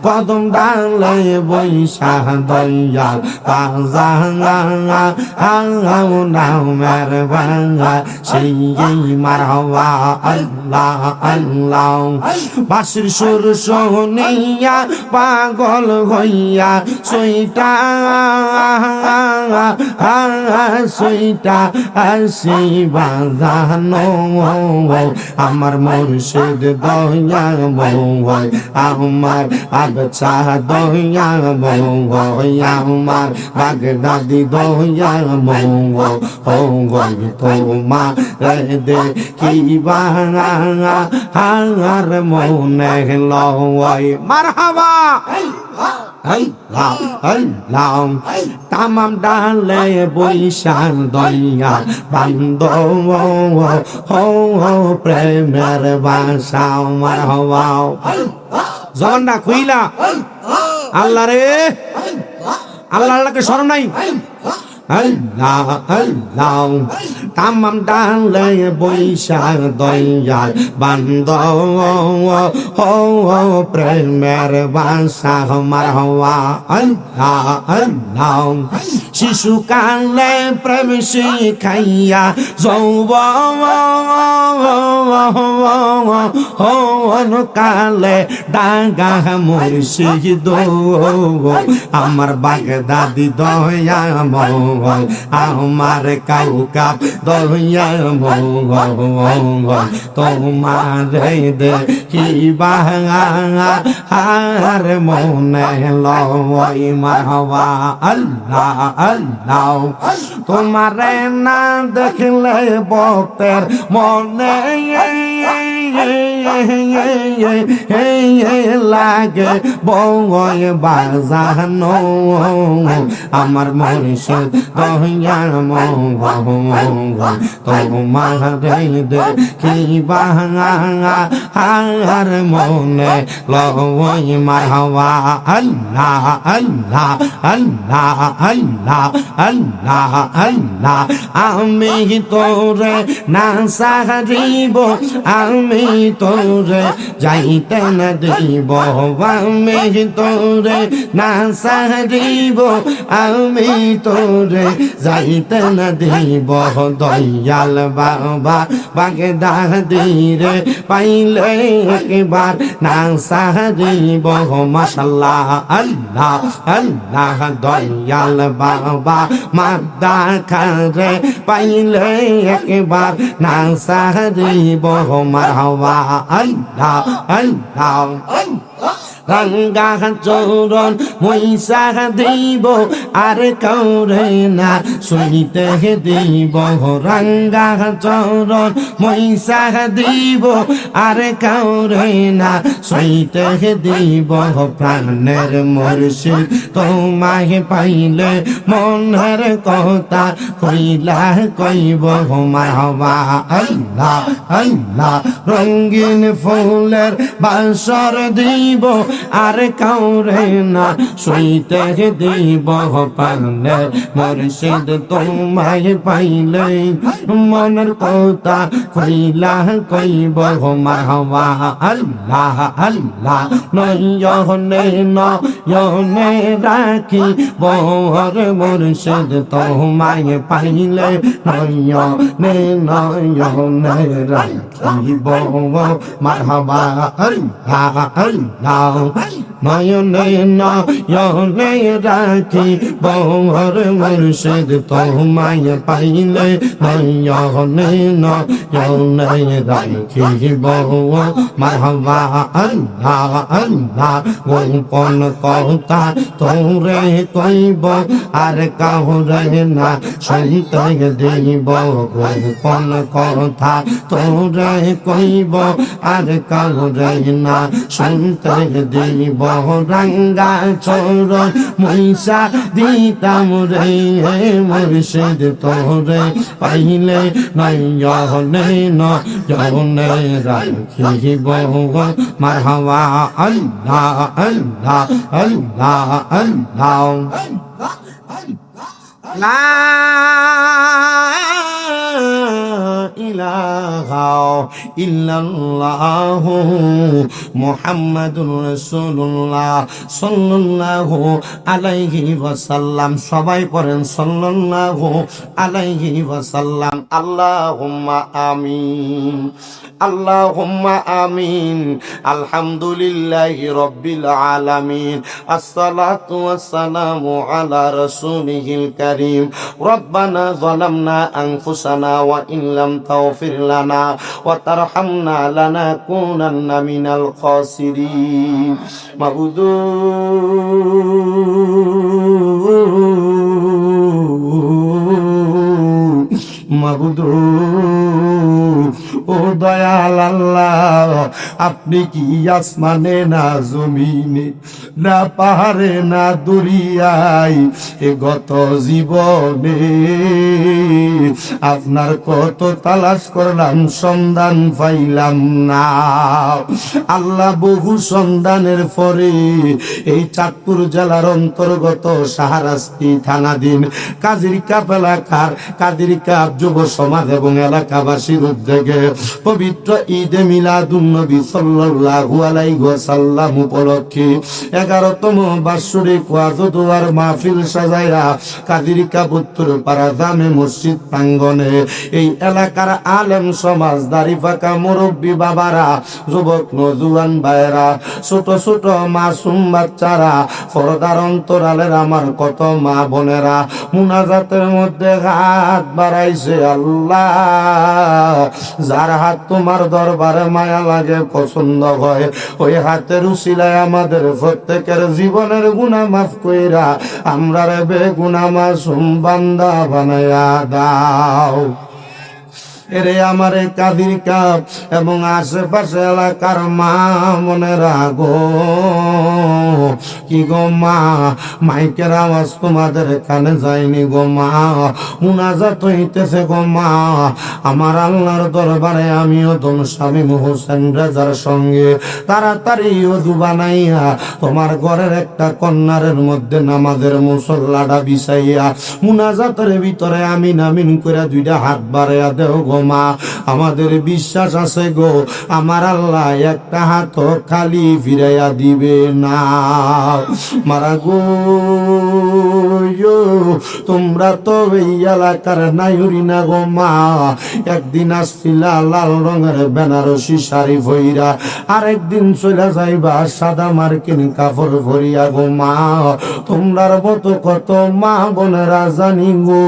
[SPEAKER 1] কদম ডালে বৈশা দয়া বাজাও নামের বাঁশি মারহাবা আল্লাহ আল্লাহ বাঁশির সুর শুনিয়া পাগল হইয়া সইটা আসি বাজানো আমার মুর্শিদ দয়া মঙ্গল আমার আবছা দয়া মঙ্গল আমার বাগদাদি দয়া মঙ্গল তোমার দেখিবা আর মনে লয় মারহাবা তামাম ডালে বৈশান দইয়া বান্দ প্রেমের বাসা মারহাবা জবানটা খুইলা আল্লাহ রে আল্লাহকে স্মরণ নাই আল্লাহ আল্লাহ তামাম ডালে বৈশাখ দইয়া বান্দ প্রেমের বাসা মারহাবা আল্লাহ আল্লাহ শিশুকালে প্রেম শিখাইয়া যৌবন কালে ডাঙ্গা মুর্শিদ আমার বাগদাদি দয়া মঙ্গল আমার কাউকা দয়া মঙ্গল তোমারে দেখিবা আর মনে লয় মারহাবা আল্লাহ আল্লাহ তোমারে না দেখলে ভক্তের মনে লাগে বই বাজানো আমার মুর্শিদ দয়া মঙ্গল তোমারে দেখিবা আর মনে লয় মারহাবা আল্লাহ আল্লাহ আল্লাহ আল্লাহ আল্লাহ আল্লাহ আমি তোরে না সাহায্য আমি তোরে যাইতে না দিব আমি তোরে না সাহায্য আমি তোরে যাইতে না দিব দয়াল বাবা বাগদাদি রে পাইলে একবার না সাহায্য মাশাআল্লাহ আল্লাহ আল্লাহ দয়াল বাবা মাদা খারে পাইলে একবার না সাহায্য মারহাবা আল্লাহ আল্লাহ রঙ্গা চরণ মহিষা দিব আর কৌরে না শুনিতে দিব রঙ্গা চরণ মহিষা দিব আর কৌরে না শুনিতে দিব প্রাণের মুর্শিদ তোমায় পাইলে মনের কথা কইলা কইব মারহাবা আল্লাহ আল্লাহ রঙিন ফুলের বাসর দিব আর কাউরে না শুইতে দিব পারলে মুর্শিদ তোমায় পাইলে মনের কথা কইলা কইব মারহাবা আল্লাহ আল্লাহ নয়নে নয়নে রাখি বহর মুর্শিদ তোমায় পাইলে নয়নে নয়নে রাখি বহ মারহাবা আল্লাহ আল্লাহ নয়নে নয়নে রাখি বহর মুর্শিদ তোমায় পাইলে নয়নে নয়নে রাখি বহ মারহাবা আল্লাহ আল্লাহ গোপন কথা তোরে কইব আর কাউরে না শুনতে দিব গোপন কথা তোরে কইব আর কাউরে না শুনতে দিব রঙ্গা ছোর মহিষা দিতাম রে মুর্শিদ তোরে পাইলে নয়নে নয়নে রাখিব মারহাবা আল্লাহ আল্লাহ আল্লাহ আল্লাহ লা ইলাহা ইল্লাল্লাহু মুহাম্মাদুর রাসূলুল্লাহ সাল্লাল্লাহু আলাইহি ওয়াসাল্লাম। সবাই পড়েন সাল্লাল্লাহু আলাইহি ওয়াসাল্লাম। আল্লাহুম্মা আমিন আল্লাহুম্মা আমিন। আলহামদুলিল্লাহি রাব্বিল আলামিন। আসসালাতু ওয়াসসালামু আলা রাসূলিহিল কারীম। রব্বানা যালামনা আনফুসানা ওয়া ইন লাম তাগফির লানা ওয়া তারহামনা লানাকুনান্না মিনাল খাসিরিন। মাবুদু মাবুদু ও দয়াল আল্লাহ, আপনি কি আসমানে না জমিনে না পাহাড়ে না দরিয়ায় এ গত জীবনে আপনার কত তালাশ করলাম সন্ধান পাইলাম না আল্লাহ। বহু সন্ধানের পরে এই চাঁদপুর জেলার অন্তর্গত শাহরাস্তি থানাধীন কাজিরকাপ এলাকার কাদিরকাপ যুব সমাজ এবং এলাকাবাসীর উদ্যোগে পবিত্র ঈদে মিলাদুন্নবী সাল্লাল্লাহু আলাইহি ওয়াসাল্লাম উপলক্ষে 11তম বাৎসরিক ওয়াজ ও দোয়ার মাহফিল সাজাইয়া কাদিরকাপ উত্তরপাড়া জামে মসজিদ প্রাঙ্গণে এই এলাকার আলেম সমাজ, দাড়ি পাকা মুরব্বী বাবারা, যুবক নজুয়ান ভাইরা, ছোট ছোট মাসুম বাচ্চারা, পর্দার অন্তরালের আমার কত মা বোনেরা মুনাজাতের মধ্যে হাত বাড়াইছে। আল্লাহ, যার হাত তোমার দরবারে মায়া লাগে, পছন্দ হয়, ওই হাতের উসিলায় আমাদের প্রত্যেকের জীবনের গুনাহ মাফ কইরা আমরা রে বেগুনাহ মাসুম বান্দা বানায়া দাও। এরে আমারে কাদিরকাপ এবং আশেপাশে এলাকার মা মনেরা গো, কি গো মা, মাইকের আওয়াজ তোমাদের কানে যায়নি গো মা, মুনাজাত হইতেছে গো মা। আমার আল্লাহর দরবারে আমিও তোম স্বামী হোসেন রেজার সঙ্গে তাড়াতাড়ি ওযু বানাইয়া তোমার ঘরের একটা কন্যারের মধ্যে নামাজের মুসল্লাটা বিছাইয়া মুনাজাতের ভিতরে আমিন আমিন করে দুইটা হাত বাড়াইয়া দেও গো মা। আমাদের বিশ্বাস আছে গো আমার আল্লাহ একটা হাত খালি ফিরাইয়া দিবে না। মারা গো, তোমরা তো এই এলাকার নাইরি না গো মা। একদিন আসছিলা লাল রঙের বেনারসি শাড়ি ভইরা, আরেকদিন চলে যাইবা সাদা মার্কিন কাপড় ভরিয়া গো মা। তোমরার মতো কত মা বোনেরা জানি গো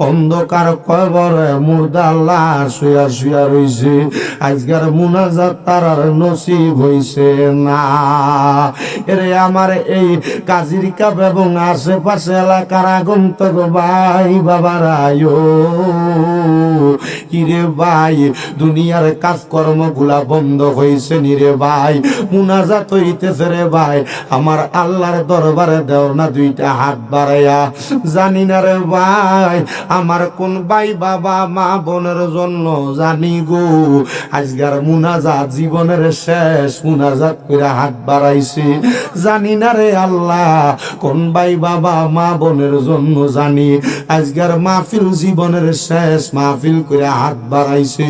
[SPEAKER 1] অন্ধকার কবরে মুর্দা লাশ শুয়া শুয়া রইছে, আজকের মুনাজাত তারার নসিব হইছে না। এরে আমার এই কাজিরকাপ এবং আশেপাশে এলাকার আগন্তক ভাই বাবারা, কিরে ভাই, দুনিয়ার কাজকর্ম গুলা বন্ধ হয়েছে নি রে ভাই, মুনাজাত হইতেছে রে ভাই, আমার আল্লাহর দরবারে দেও না দুইটা হাত বাড়াইয়া। জানি না রে ভাই আমার কোন ভাই বাবা মা বোনের জন্য জানি গো আজকের মুনাজাত জীবনের শেষ মুনাজাত করে হাত বাড়াইছে। জানি না রে আল্লাহ কোন ভাই বাবা মা বোনের জন্য জানি আজকের মাহফিল জীবনের শেষ মাহফিল করে হাত বাড়াইছে।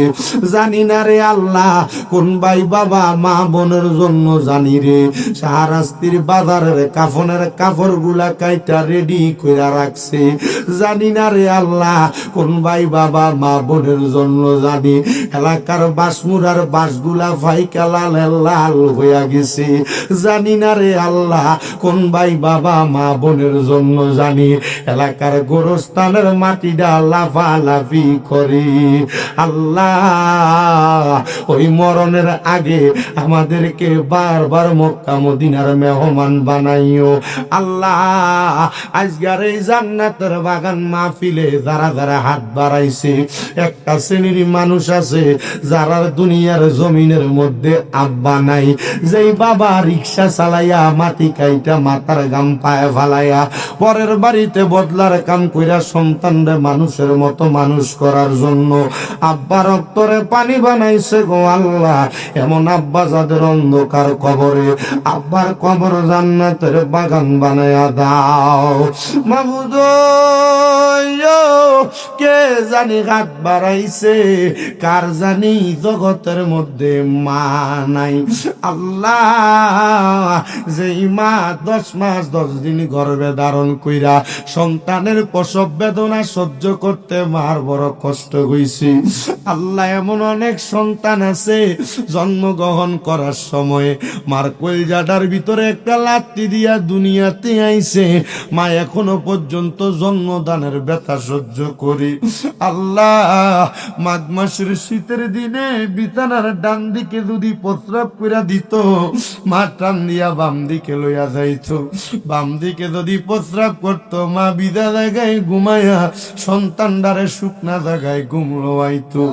[SPEAKER 1] জানি না রে আল্লাহ কোন ভাই বাবা মা বোনের জন্য জানি রে শাহরাস্তির বাজারের কাফনের কাপড় গুলা কাইটা রেডি করে রাখছে। জানি না রে আল্লাহ কোন ভাই বাবা মা বোনের জন্য জানি এলাকার বাসমুরার বাসগুলা ফাইকা লাল লাল হইয়া গেছে। জানি না রে আল্লাহ কোন ভাই বাবা মা বোনের জন্য জানি এলাকার গোরস্থানের মাটিটা লাফালাফি করে। আল্লাহ ওই মরণের আগে আমাদেরকে বারবার মক্কা মদিনার মেহমান বানাইও। আল্লাহ আজকের এই জান্নাতের বাগান মাহফিলে যারা যারা হাত বাড়াইছে, একটা শ্রেণীর মানুষ আছে যারা দুনিয়ার জমিনের মধ্যে আব্বা নাই, যেই বাবা রিক্সা চালাইয়া মাটি কাইটা মাথার গাম পায়ে ফালাইয়া পরের বাড়িতে বদলার কাম কইরা সন্তানরে মানুষের মতো মানুষ করার জন্য আব্বা রক্তরে পানি বানাইছে গো আল্লাহ। এমন আব্বা যাদের অন্ধকার কবরে, আব্বার কবর জান্নাতের বাগান বানায়া দাও মাবুদ। কে জানি হাত বাড়াইছে, কার জানি জগতের মধ্যে মা নাই। আল্লাহ যেই মা 10 মাস 10 দিন গর্ভে ধারণ কইরা সন্তানের প্রসব বেদনা সহ্য করতে মার বড় কষ্ট হইছে। আল্লাহ এমন অনেক সন্তান আছে জন্মগ্রহণ করার সময় মার কলজাটার ভিতরে একটা লাত্তি দিয়া দুনিয়াতে আইছে, মা এখনো পর্যন্ত জন্মদানের ব্যথা সহ্য করি। আল্লাহ মাঘ মাসের শীতের দিনে বিছানার ডান দিকে যদি প্রস্রাব করে দিত, মা টান দিয়া বাম দিকে লইয়া যাইত। বাম দিকে যদি প্রস্রাব করত, মা বিদা জায়গায় ঘুমাইয়া সন্তানটারে শুকনা জায়গায় ঘুমড়াইতো।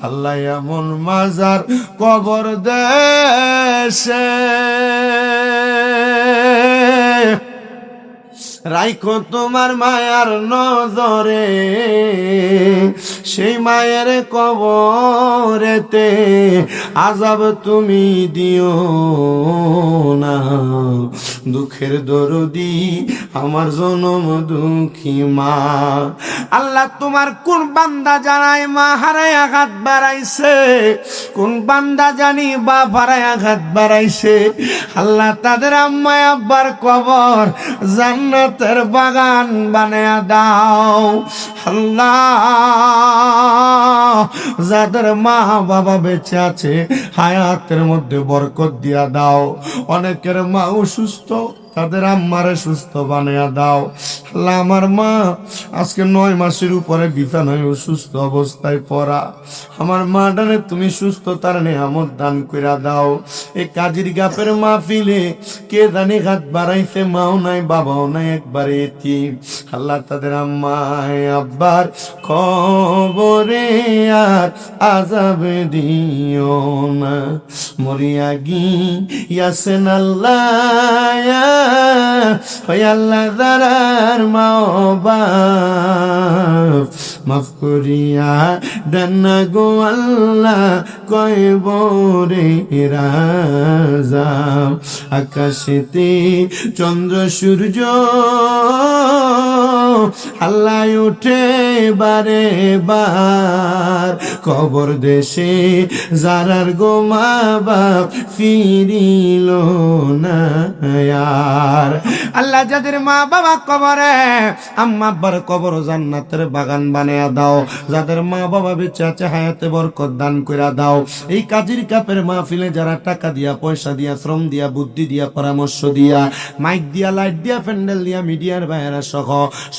[SPEAKER 1] আল্লাহ এমন মাজার কবর দেশে রাইখো তোমার মায়ার নজরে, সেই মায়ের কবরেতে আযাব তুমি দিও না। দুঃখের দরদি আমার জনম দুঃখী মা। আল্লাহ তোমার কোন বান্দা জানায় মা হারায় আঘাত বাড়াইছে, কোন বান্দা জানি বাপ হারায় আঘাত বাড়াইছে। আল্লাহ তাদের আম্মা আব্বার কবর জান্নাতের বাগান বানায়া দাও। আল্লাহ যাদের মা বাবা বেঁচে আছে হায়াতের মধ্যে বরকত দিয়া দাও। অনেকের মা অসুস্থ, তাদের আম্মারে সুস্থ বানিয়ে দাও। আল্লাহ আমার মা আজকে 9 মাসের উপরে বিছানায় অসুস্থ অবস্থায় পড়া, আমার মাটারে তুমি সুস্থতার নেয়ামত দান কইরা দাও। এই কাজীর গাপের মাহফিলে কে জানি হাত বাড়াইছে, মাও নাই বাবাও নাই, একবারে এতিম। আল্লাহ তাদের আম্মা আব্বার খবরে আর আযাব দিও না। মরিয়া গিয়াছেন আল্লাহ, আল্লাহ দারার মাও বাপ মাফ করিয়া ডান্না গো আল্লাহ কয়বরে রাজা। আকাশেতে চন্দ্র সূর্য আল্লাহ উঠে বারে বার, কবর দেশে যারার গো মা বাপ ফিরিল না। আল্লাহ যাদের মা বাবা কবরে, আম্মা আব্বার কবর জান্নাতের বাগান বানায়া দাও। যাদের মা বাবা বেঁচে আছে হায়াতে বরকত দান কইরা দাও। এই কাজীর কাপের মাহফিলে যারা টাকা দিয়া, পয়সা দিয়া, শ্রম দিয়া, বুদ্ধি দিয়া, পরামর্শ দিয়া, মাইক দিয়া, লাইট দিয়া, প্যান্ডেল দিয়া, মিডিয়ার ভাইয়েরা সহ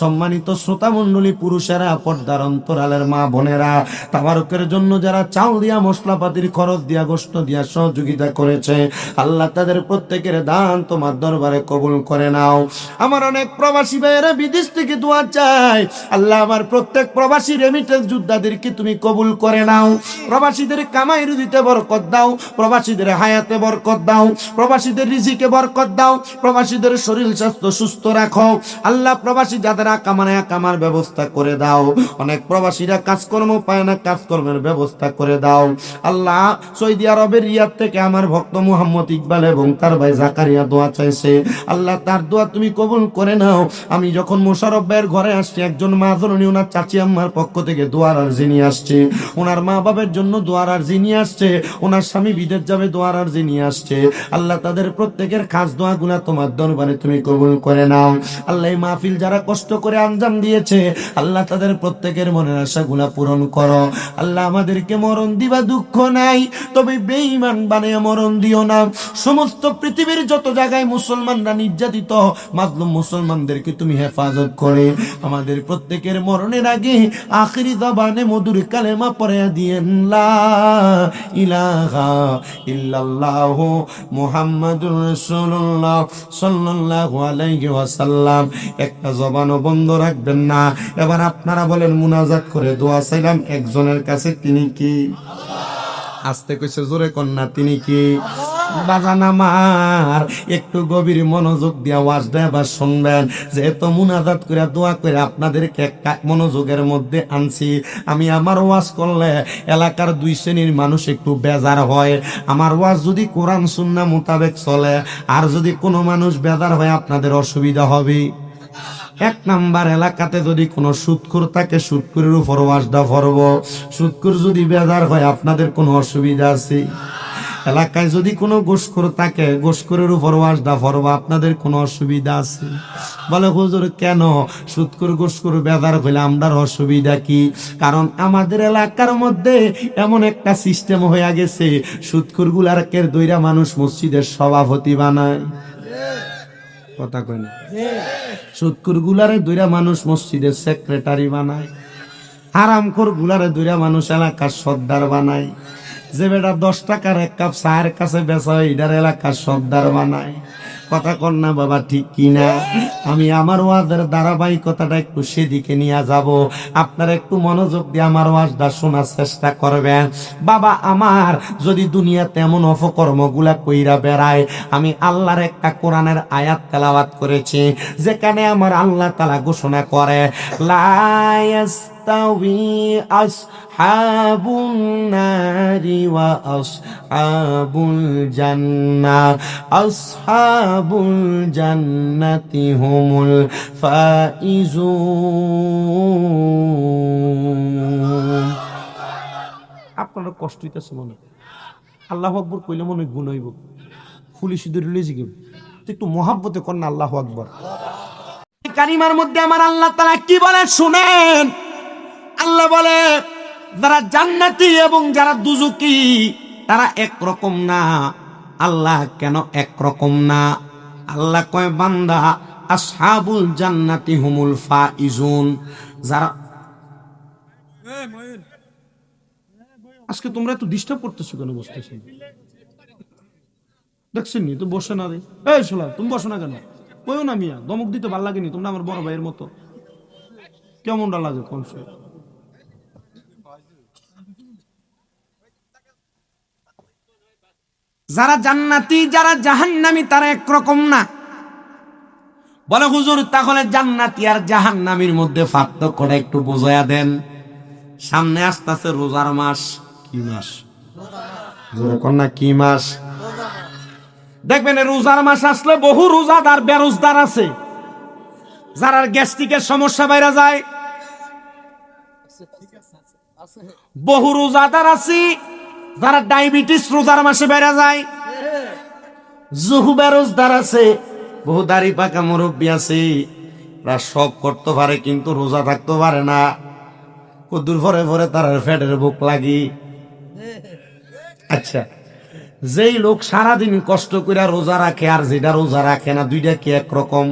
[SPEAKER 1] সম্মানিত শ্রোতা মণ্ডলী, পুরুষেরা, পর্দার অন্তরালের মা বোনেরা, তাবারকের জন্য যারা চাউল দিয়া, মশলাপাতির খরচ দিয়া, গোশত দিয়া সহযোগিতা করেছে, আল্লাহ তাদের প্রত্যেকের দান তোমার দরবারে কবুল করে নাও। আমার অনেক প্রবাসী ভাইয়েরা বিদেশ থেকে দোয়া চাই, আল্লাহ আমার প্রত্যেক প্রবাসী রেমিটেন্স যোদ্ধাদেরকে তুমি কবুল করে নাও। প্রবাসীদের কামাই রুজিতে বরকত দাও, প্রবাসীদের হায়াতে বরকত দাও, প্রবাসীদের রিজিকে বরকত দাও, প্রবাসীদের শরীর স্বাস্থ্য সুস্থ রাখো। আল্লাহ প্রবাসী যাদের টাকা মানে কামার ব্যবস্থা করে দাও। অনেক প্রবাসীরা কাজকর্ম পায় না, কাজকর্মের ব্যবস্থা করে দাও আল্লাহ। সৌদি আরবের রিয়াদ থেকে আমার ভক্ত মুহাম্মদ ইকবাল এবং তার ভাই জাকারিয়া দোয়া চাইছে, আল্লাহ তার দোয়া তুমি কবুল করে নাও। আমি যখন মোশাররফ ভাইয়ের ঘরে আসছি, একজন মা জননী ওনার চাচি আম্মার পক্ষ থেকে দোয়ার আরজি নিয়ে আসছে, ওনার মা বাবার জন্য দোয়ার আরজি নিয়ে আসছে, ওনার স্বামী বিদেশ যাবে দোয়ার আরজি নিয়ে আসছে। আল্লাহ তাদের প্রত্যেকের খাস দোয়াগুলা তোমার দরবারে তুমি কবুল করে নাও। আল্লাহ এই মাহফিল যারা কষ্ট করে আঞ্জাম দিয়েছে, আল্লাহ তাদের প্রত্যেকের মনের আশাগুলা পূরণ করো। আল্লাহ আমাদেরকে মরণ দিবা দুঃখ নাই, তবে বেঈমান বানিয়ে মরণ দিও না। সমস্ত পৃথিবীর যত জায়গায় মুসলমানরা নির্যাতিত, মাজলুম মুসলমানদেরকে তুমি হেফাজত করে আমাদের প্রত্যেকের মরণের আগে আখিরি জবানে মধুর কালেমা পড়ে দিয়েন, লা ইলাহা ইল্লাল্লাহ মুহাম্মাদুর রাসূলুল্লাহ সাল্লাল্লাহু আলাইহি ওয়াসাল্লাম। একটা জবানও বন্ধ রাখবেন না। এবার আপনারা বলেন, মুনাজাত করে দোয়া চাইলাম একজনের কাছে, তিনি কি? আস্তে কইছে, জোরে কন্যা, তিনি কি? বাজান আমার একটু গভীর মনোযোগ দিয়া ওয়াজ দেয় বা শুনবেন। যেহেতু মুনাজাত করে দোয়া করে আপনাদেরকে একটা মনোযোগের মধ্যে আনছি, আমি আমার ওয়াজ করলে এলাকার 2 শ্রেণীর মানুষ একটু বেজার হয়। আমার ওয়াজ যদি কোরআন সুন্নাহ মোতাবেক চলে, আর যদি কোনো মানুষ বেজার হয় আপনাদের অসুবিধা হবে। 1 নাম্বার, এলাকাতে যদি কোনো সুদখোর থাকে, সুদখোরের উপর ওয়াজটা ফরব। সুদখোর যদি বেজার হয় আপনাদের কোনো অসুবিধা আছে? এলাকায় যদি কোনো গোশখোর থাকে, গোশখোরের উপর ওয়াজটা ফরব, আপনাদের কোনো অসুবিধা আছে? বলে হুজুর কেন? সুদখোর গোশখোর বেজার হইলে আমরার অসুবিধা কি? কারণ আমাদের এলাকার মধ্যে এমন একটা সিস্টেম হয়ে গেছে, সুদখোর গুলারকে দইরা মানুষ মসজিদের সভাপতি বানায়। কথা কই না? সুদখোর গুলারে দইরা মানুষ মসজিদের সেক্রেটারি বানায়, হারামখোর গুলারে দইরা মানুষ এলাকার সর্দার বানায়। যে বেটা 10 টাকার 1 কাপ চায়ের কাছে বেচা হয়, এটার এলাকার সর্দার বানায়। কথা কন না বাবা, ঠিক কিনা? আমি আমার ওয়াজের ধারাবাহিকতাটা একটু সেদিকে নিয়ে যাব। আপনারা একটু মনোযোগ দিয়ে আমার ওয়াজটা শোনার চেষ্টা করবেন। বাবা আমার, যদি দুনিয়াতে এমন অপকর্মগুলা কইরা বেড়ায়, আমি আল্লাহর একটা কোরআনের আয়াত তেলাওয়াত করেছি, যেখানে আমার আল্লাহ তাআলা ঘোষণা করে, লা ইয়াস্তাউই আসহাবুন নারি ওয়া আসহাবুল জান্নাহ, আসহাবুল জান্নাতি হুমুল ফাইজুন। আপনারা কষ্ট হইতেছে মনে, আল্লাহু আকবার কইলে মনে গুণ হইব, পুলিশ ধরে জিগিব, একটু মহাব্বতে কর না আল্লাহু আকবার। কারিমার মধ্যে আমার আল্লাহ তাআলা কি বলে শুনেন। আল্লাহ বলে, যারা জান্নাতি এবং যারা দুজুকি তারা একরকম না। আল্লাহ কেন একরকম না? আল্লাহ কয়, বান্দা আসহাবুল জান্নাতি হুমুল ফাইজুন। যারা, আজকে তোমরা একটু ডিস্টার্ব করতেছো কেন? বসতেছো দেখছেন নি তো, বসে না রে। এই শোলা, তুমি বসো না কেন? কইও না মিয়া, দমক দিতে ভাল লাগেনি? তোমরা আমার বড় ভাইয়ের মতো, কেমনটা লাগে কোন? যারা জান্নাতি যারা জাহান্নামী তারা একরকম না। বলে হুজুর, তাহলে জান্নাতি আর জাহান্নামীর মধ্যে পার্থক্যটা একটু বুঝাইয়া দেন। সামনে আসতেছে রোজার মাস। কি মাস? কন্যা কি মাস? দেখবেন রোজার মাস আসলে বহু রোজাদার বেরোজগার আছে। যারা গ্যাস্ট্রিকের সমস্যা বাইরে যায়, বহু রোজাদার আছে। যারা ডায়াবেটিস রোজার মাসে বেড়ে যায়, জুহু বেরোজগার আছে। বহু দাড়ি পাকা মুরব্বী আছে, এরা সব করতে পারে কিন্তু রোজা থাকতে পারে না। কদ্দুর ভরে ভরে তার ফ্যাটের বুক লাগি। আচ্ছা, যেই লোক সারাদিন কষ্ট করে রোজা রাখে আর যেটা রোজা রাখে না, দুইটা কি একরকম?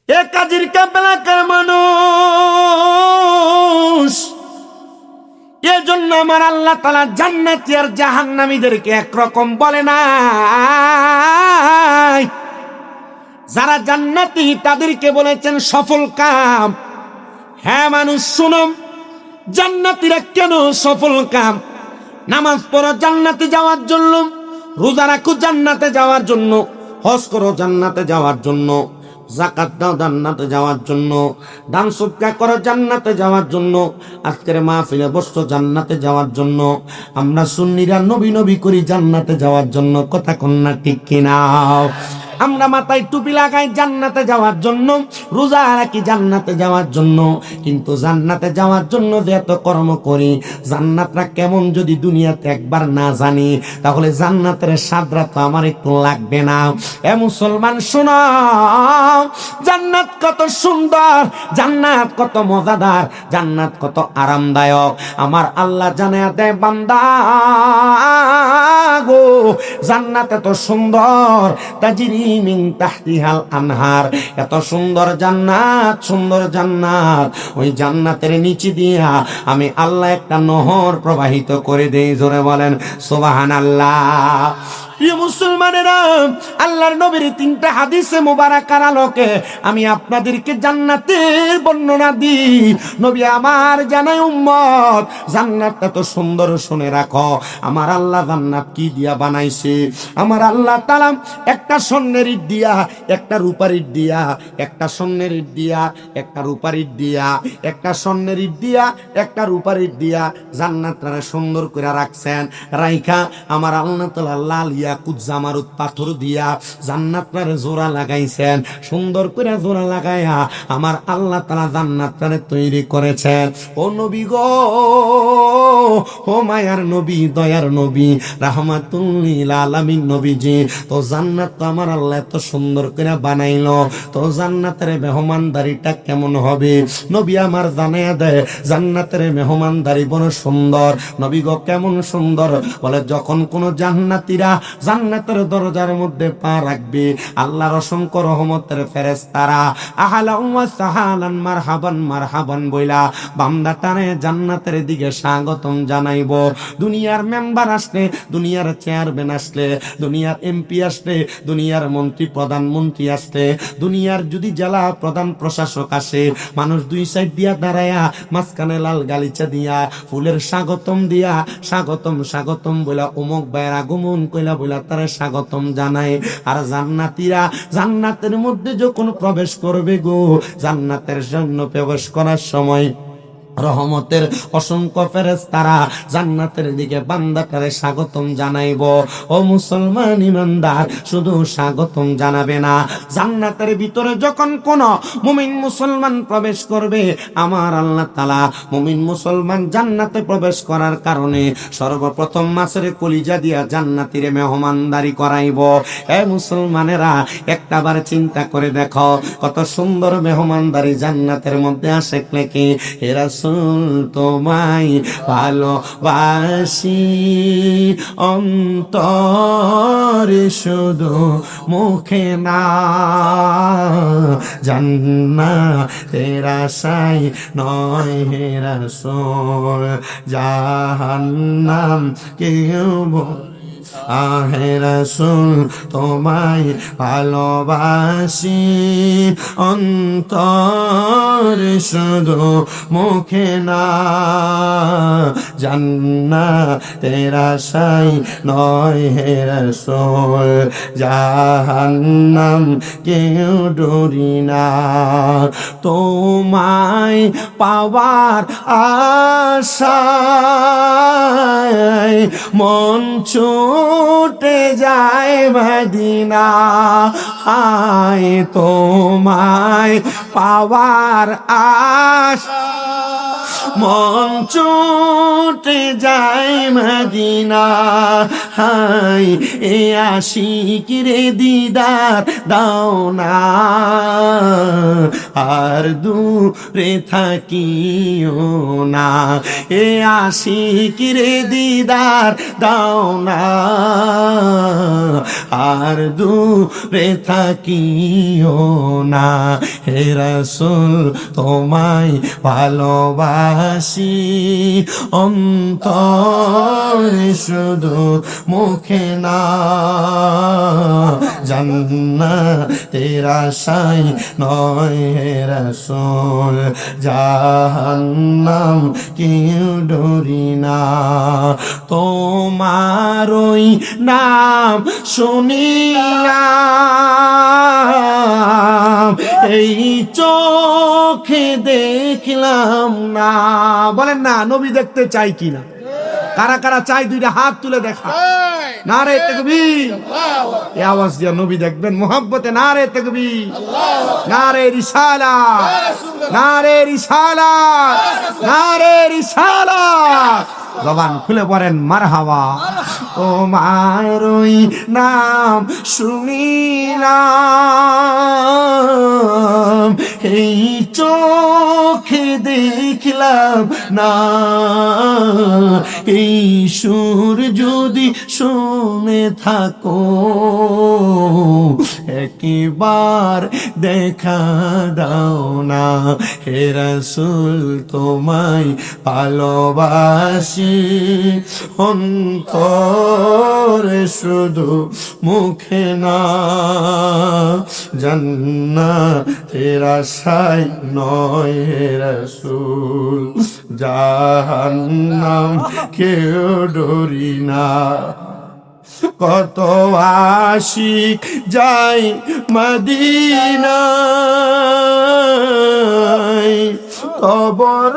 [SPEAKER 1] এক কাজের কাপেলাকার মানুষ। এজন্য আমার আল্লাহ তাআলা জান্নাতি আর জাহান্নামীদেরকে একরকম বলে না। যারা জান্নাতি তাদেরকে বলেছেন সফল কাম। হ্যাঁ মানুষ শুনো, জান্নাতীরা কেন সফল কাম? নামাজ পড়ো জান্নাতে যাওয়ার জন্য, রোজা রাখো জান্নাতে যাওয়ার জন্য, হজ করো জান্নাতে যাওয়ার জন্য, যাকাত দাও জান্নাতে যাওয়ার জন্য, দান সদকা করো জান্নাতে যাওয়ার জন্য, আজকের মাহফিলে বসছো জান্নাতে যাওয়ার জন্য। আমরা সুন্নিরা নবী নবী করি জান্নাতে যাওয়ার জন্য, কথা কন্যা ঠিক কিনা? আমরা মাথায় টুপি লাগাই জান্নাতে যাওয়ার জন্য, রোজা রাখি জান্নাতে যাওয়ার জন্য। কিন্তু জান্নাতে যাওয়ার জন্য যে এত কর্ম করি, জান্নাতটা কেমন যদি দুনিয়াতে একবার না জানি, তাহলে জান্নাতের স্বাদরা তো আমার একটু লাগবে না। এ মুসলমান শোনো, জান্নাত কত সুন্দর, জান্নাত কত মজাদার, জান্নাত কত আরামদায়ক। আমার আল্লাহ জানায়া দেয়, বান্দা গো, জান্নাত এত সুন্দর, তাজরি মিন তাহতিহাল আনহার, এত সুন্দর জান্নাত, সুন্দর জান্নাত। ওই জান্নাতের নিচে দিয়া আমি আল্লাহ একটা নহর প্রবাহিত করে দেই। জোরে বলেন সুবহানাল্লাহ। প্রিয় মুসলমানেরা, আল্লাহর নবীর 3টা হাদিসে মুবারাকার আলোকে আমি আপনাদেরকে জান্নাতের বর্ণনা দিই। নবী আমার জানায়, উম্মত জান্নাতটা তো সুন্দর, শুনে রাখো। আমার আল্লাহ জান্নাত কি দিয়া বানাইছে? আমার আল্লাহ তাআলা একটা স্বর্ণের ইট দিয়া, একটা রূপার ইট দিয়া, একটা স্বর্ণের ইট দিয়া, একটা রূপার ইট দিয়া, একটা স্বর্ণের ইট দিয়া, একটা রূপার ইট দিয়া জান্নাতটারে সুন্দর করে রাখছেন। রাইখা আমার আল্লাহ তাআলা লাল ইয়াকুত জামারুত পাথর দিয়া জান্নাতটারে জোড়া লাগাইছেন। সুন্দর করে জোড়া লাগাইয়া আমার আল্লাহ তাআলা জান্নাতটারে তৈরি করেছেন। ও নবী গো, ও মায়ার নবী, দয়ার নবী, রাহমাতুল লিল আলামিন নবীজি, তো জান্নাত তো আমার আল্লাহ এত সুন্দর করে বানাইলো, তো জান্নাতের মেহমানদারিটা কেমন হবে? নবী আমার জানায়া দেয়, জান্নাতের মেহমানদারি বড় সুন্দর। নবী গো কেমন সুন্দর? বলে যখন কোন জান্নাতীরা জান্নাতের দরজার মধ্যে পা রাখবে, আল্লাহর অসংখ্য রহমতের ফেরেশতারা আহলান ওয়া সাহালান মারহাবান মারহাবান বইলা বান্দাটারে জান্নাতের দিকে স্বাগতম জানাইব। দুনিয়ার মেম্বার আসলে, দুনিয়ার চেয়ারম্যান আসলে, দুনিয়ার এমপি আসলে, দুনিয়ার মন্ত্রী প্রধানমন্ত্রী আসলে, দুনিয়ার যদি জেলা প্রধান প্রশাসক আসে, মানুষ দুই সাইড দিয়া দাঁড়ায়া মাঝখানে লাল গালিচা দিয়া ফুলের স্বাগতম দিয়া স্বাগতম স্বাগতম বইলা অমুক ভাইয়ের আগমন কইলা বইলা তারা স্বাগতম জানায়। আর জান্নাতীরা জান্নাতের মধ্যে যখন প্রবেশ করবে গো, জান্নাতের জন্য প্রবেশ করার সময় রহমতের অসংখ্য ফেরেশতারা জান্নাতের দিকে বান্দাটারে স্বাগতম জানাইব। ও মুসলমান ইমানদার, শুধু স্বাগতম জানাবে না, জান্নাতের ভিতরে যখন কোন মুমিন মুসলমান প্রবেশ করবে, আমার আল্লাহ তাআলা মুমিন মুসলমান জান্নাতে প্রবেশ করার কারণে সর্বপ্রথম মাছের কলিজা দিয়া জান্নাতীরে মেহমানদারি করাইব। এ মুসলমানেরা, একটাবার চিন্তা করে দেখো, কত সুন্দর মেহমানদারি জান্নাতের মধ্যে আসে। কি এরা তোমায় ভালোবাসি অন্তরে, শুধু মুখে না, জান্নাতের আশায় নয় হে রাসূল, জাহান্নাম কেউ আহে রাসূল তোমায় ভালোবাসি অন্তরে, শুধু মুখে না, জান্নাতের আশায় নয় হে রাসূল, জাহান্নাম কেউ ডরি না। তোমায় পাওয়ার আশায় মন ছুটে যায় মদিনা, আয় তোমায় পাওয়ার আশা মন ছুটে যায় মদিনা, হায় এ আশিকিরে দিদার দাও না, আর দূরে থাকিও না, এ আশিকিরে দিদার দাও না, আর দূরে থাকিও না। হে রাসূল তোমায় ভালোবাসি অন্তরে, শুধু মুখে না, জান্নাতের আশায় নয় হে রাসূল, জাহান্নাম কেউ ডরি না। তোমার ওই নাম শুনিলাম, এই চোখে দেখলাম না।
[SPEAKER 2] বলেন না নবী দেখতে চাই কিনা? কারা কারা চাই দুইটা হাত তুলে দেখা। নারে তাকবীর, এই আওয়াজ দিয়া নবী দেখবেন মোহাব্বতে। নারে তাকবীর, নারে রিসালাত, নারে রিসালাত, নারে রিসালাত। জবান খুলে পড়েন মারহাবা।
[SPEAKER 1] তোমার ওই নাম শুনিলাম, এই চোখে দেখলাম না, এই সুর যদি শুনে থাকো একবার দেখা দাও না। হে রাসূল তোমায় ভালোবাসি অন্তরে শুধু মুখে না, জান্নাতের আশায় নয় হে রাসূল, জাহান্নাম কেউ ডরি না। কত আশিক যাই মদিনায়, কবর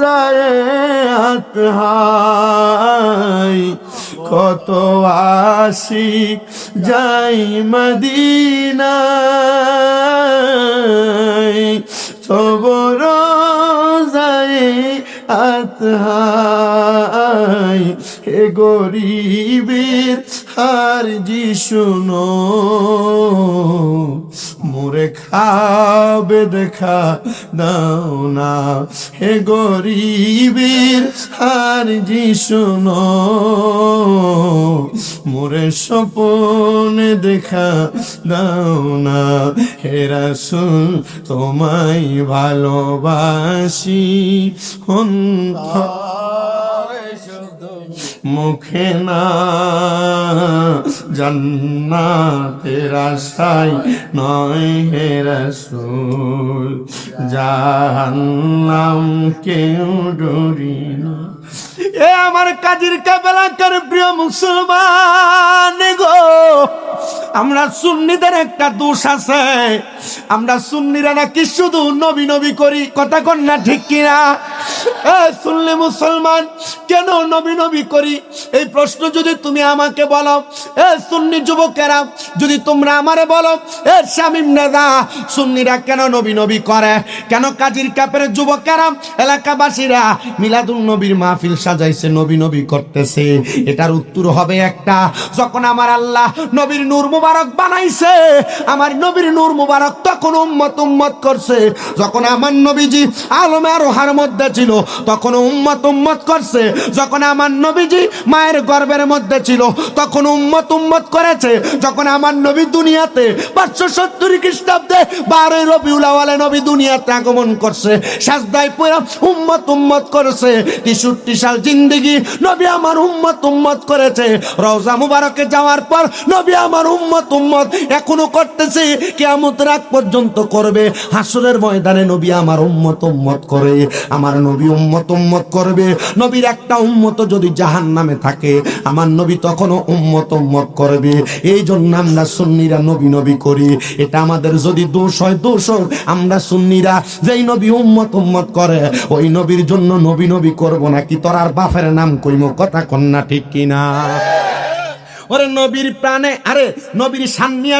[SPEAKER 1] যায় হাই, কত আশিক যাই মদিনায়, কবর যায় আতহাই। হে গরিবের হার জি শুনো, মোরে খাবে দেখা দাও না। হে গরিবের হার জি শুনো, মোরে স্বপনে দেখা দাও না। হে রাসূল তোমায় ভালোবাসি মুখে না, জান্নাতের আশায় নয় হে রাসূল, জাহান্নাম কেউ ডরি না।
[SPEAKER 2] এ আমার কাজীর কাবেলাকার প্রিয় মুসলমান গো, আমরা সুন্নিদের একটা দোষ আছে, আমরা সুন্নিরা নাকি শুধু নবী নবী করি। কথা কন না ঠিক কিনা? এ সুন্নি মুসলমান কেন নবী নবী করি? এই প্রশ্ন যদি তুমি আমাকে বলো, এ সুন্নি যুবকেরা যদি তোমরা আমারে বলো, এ শামীম নেদা সুন্নিরা কেন নবী নবী করে, কেন কাজীর কাপের যুবকেরা এলাকাবাসীরা মিলাদুন নবীর মাহফিল সাজাইছে, নবী নবী করতেছে, এটার উত্তর হবে একটা, যখন আমার আল্লাহ নবীর নূর মুবারক বানাইছে, আমার নবীর নূর মুবারক তখন উম্মত উম্মত করছে। যখন আমার নবীজি আলমে আরোহার মধ্যে ছিল তখন উম্মত উম্মত করছে। যখন আমার নবীজি মায়ের গর্ভের মধ্যে ছিল তখন উম্মত উম্মত করেছে। যখন আমার নবী দুনিয়াতে 570 খ্রিস্টাব্দে 12 রবিউল আউয়ালে নবী দুনিয়াতে আগমন করছে, সাজদায় পড়ে উম্মত উম্মত করেছে। 63 সাল জিন্দেগি নবী আমার উম্মত উম্মত করেছে। রওজা মুবারকে যাওয়ার পর নবী আমার উম্মত উম্মত এখনো করতেছে, কিয়ামতের আগ পর্যন্ত করবে। হাসরের ময়দানে নবী আমার উম্মত উম্মত করে, আমার নবী উম্মত উম্মত করবে। নবীর একটা উম্মত যদি জাহান্নামে থাকে, আমার নবী তখনও উম্মত উম্মত করবে। এই জন্য আমরা সুন্নিরা নবী নবী করি। এটা আমাদের যদি দোষ হয়, দোষ হোক। আমরা সুন্নিরা যেই নবী উম্মত উম্মত করে, ওই নবীর জন্য নবী নবী করব নাকি তোর আর বাপের নাম কইমো? কথা কন্যা ঠিক কিনা? ওরে নবীর প্রাণে, আরে নবীর শান নিয়া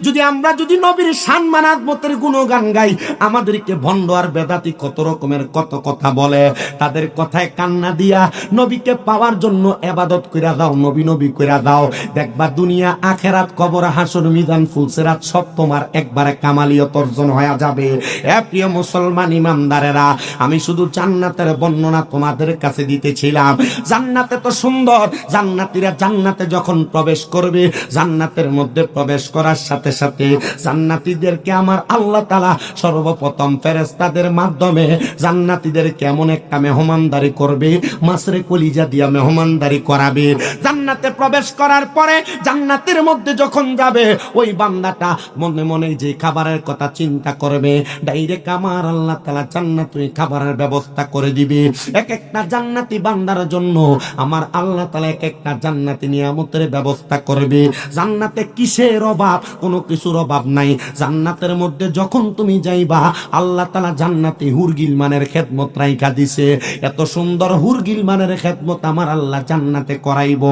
[SPEAKER 2] যদি আমরা যদি নবীর সম্মান আদমতের গুণগান গাই, আমাদেরকে ভণ্ড আর বেদাতি কত রকমের কত কথা বলে। তাদের কথায় কান্না দিয়া নবীকে পাওয়ার জন্য ইবাদত কইরা দাও, নবী নবী কইরা দাও। দেখবা দুনিয়া আখেরাত কবর হাসর মিজান ফুলসেরাত সব তোমার একবারে কামালিয়ত অর্জন হয়ে যাবে। এ প্রিয় মুসলমান ইমানদারেরা, আমি শুধু জান্নাতের বর্ণনা তোমাদের কাছে দিতেছিলাম। জান্নাতে তো সুন্দর, জান্নাতীরা জান্নাতে যখন
[SPEAKER 1] যখন প্রবেশ করবে, জান্নাতের মধ্যে প্রবেশ করার সাথে সাথে জান্নাতীদেরকে আমার আল্লাহ তাআলা সর্বপ্রথম ফেরেশতাদের মাধ্যমে জান্নাতীদেরকে এমন একটা মেহমানদারি করবে, মাসরে কলিজা দিয়া মেহমানদারি করাবে। জান্নাতে প্রবেশ করার পরে জান্নাতের মধ্যে যখন যাবে, ওই বান্দাটা মনে মনে যে খাবারের কথা চিন্তা করবে, ডাইরেক্ট আমার আল্লাহ তাআলা জান্নাতে খাবারের ব্যবস্থা করে দিবে। এক একটা জান্নাতি বান্দার জন্য আমার আল্লাহ তাআলা এক একটা জান্নাতি নিয়ামতের ব্যবস্থা করবে। জান্নাতে কিসের অভাব? কোনো কিছুর অভাব নাই। জান্নাতের মধ্যে যখন তুমি যাইবা, আল্লাহ তাআলা জান্নাতি হুরগিলমানের খেদমত রাইখা দিছে। এত সুন্দর হুরগিলমানের খেদমত আমার আল্লাহ জান্নাতে করাইব।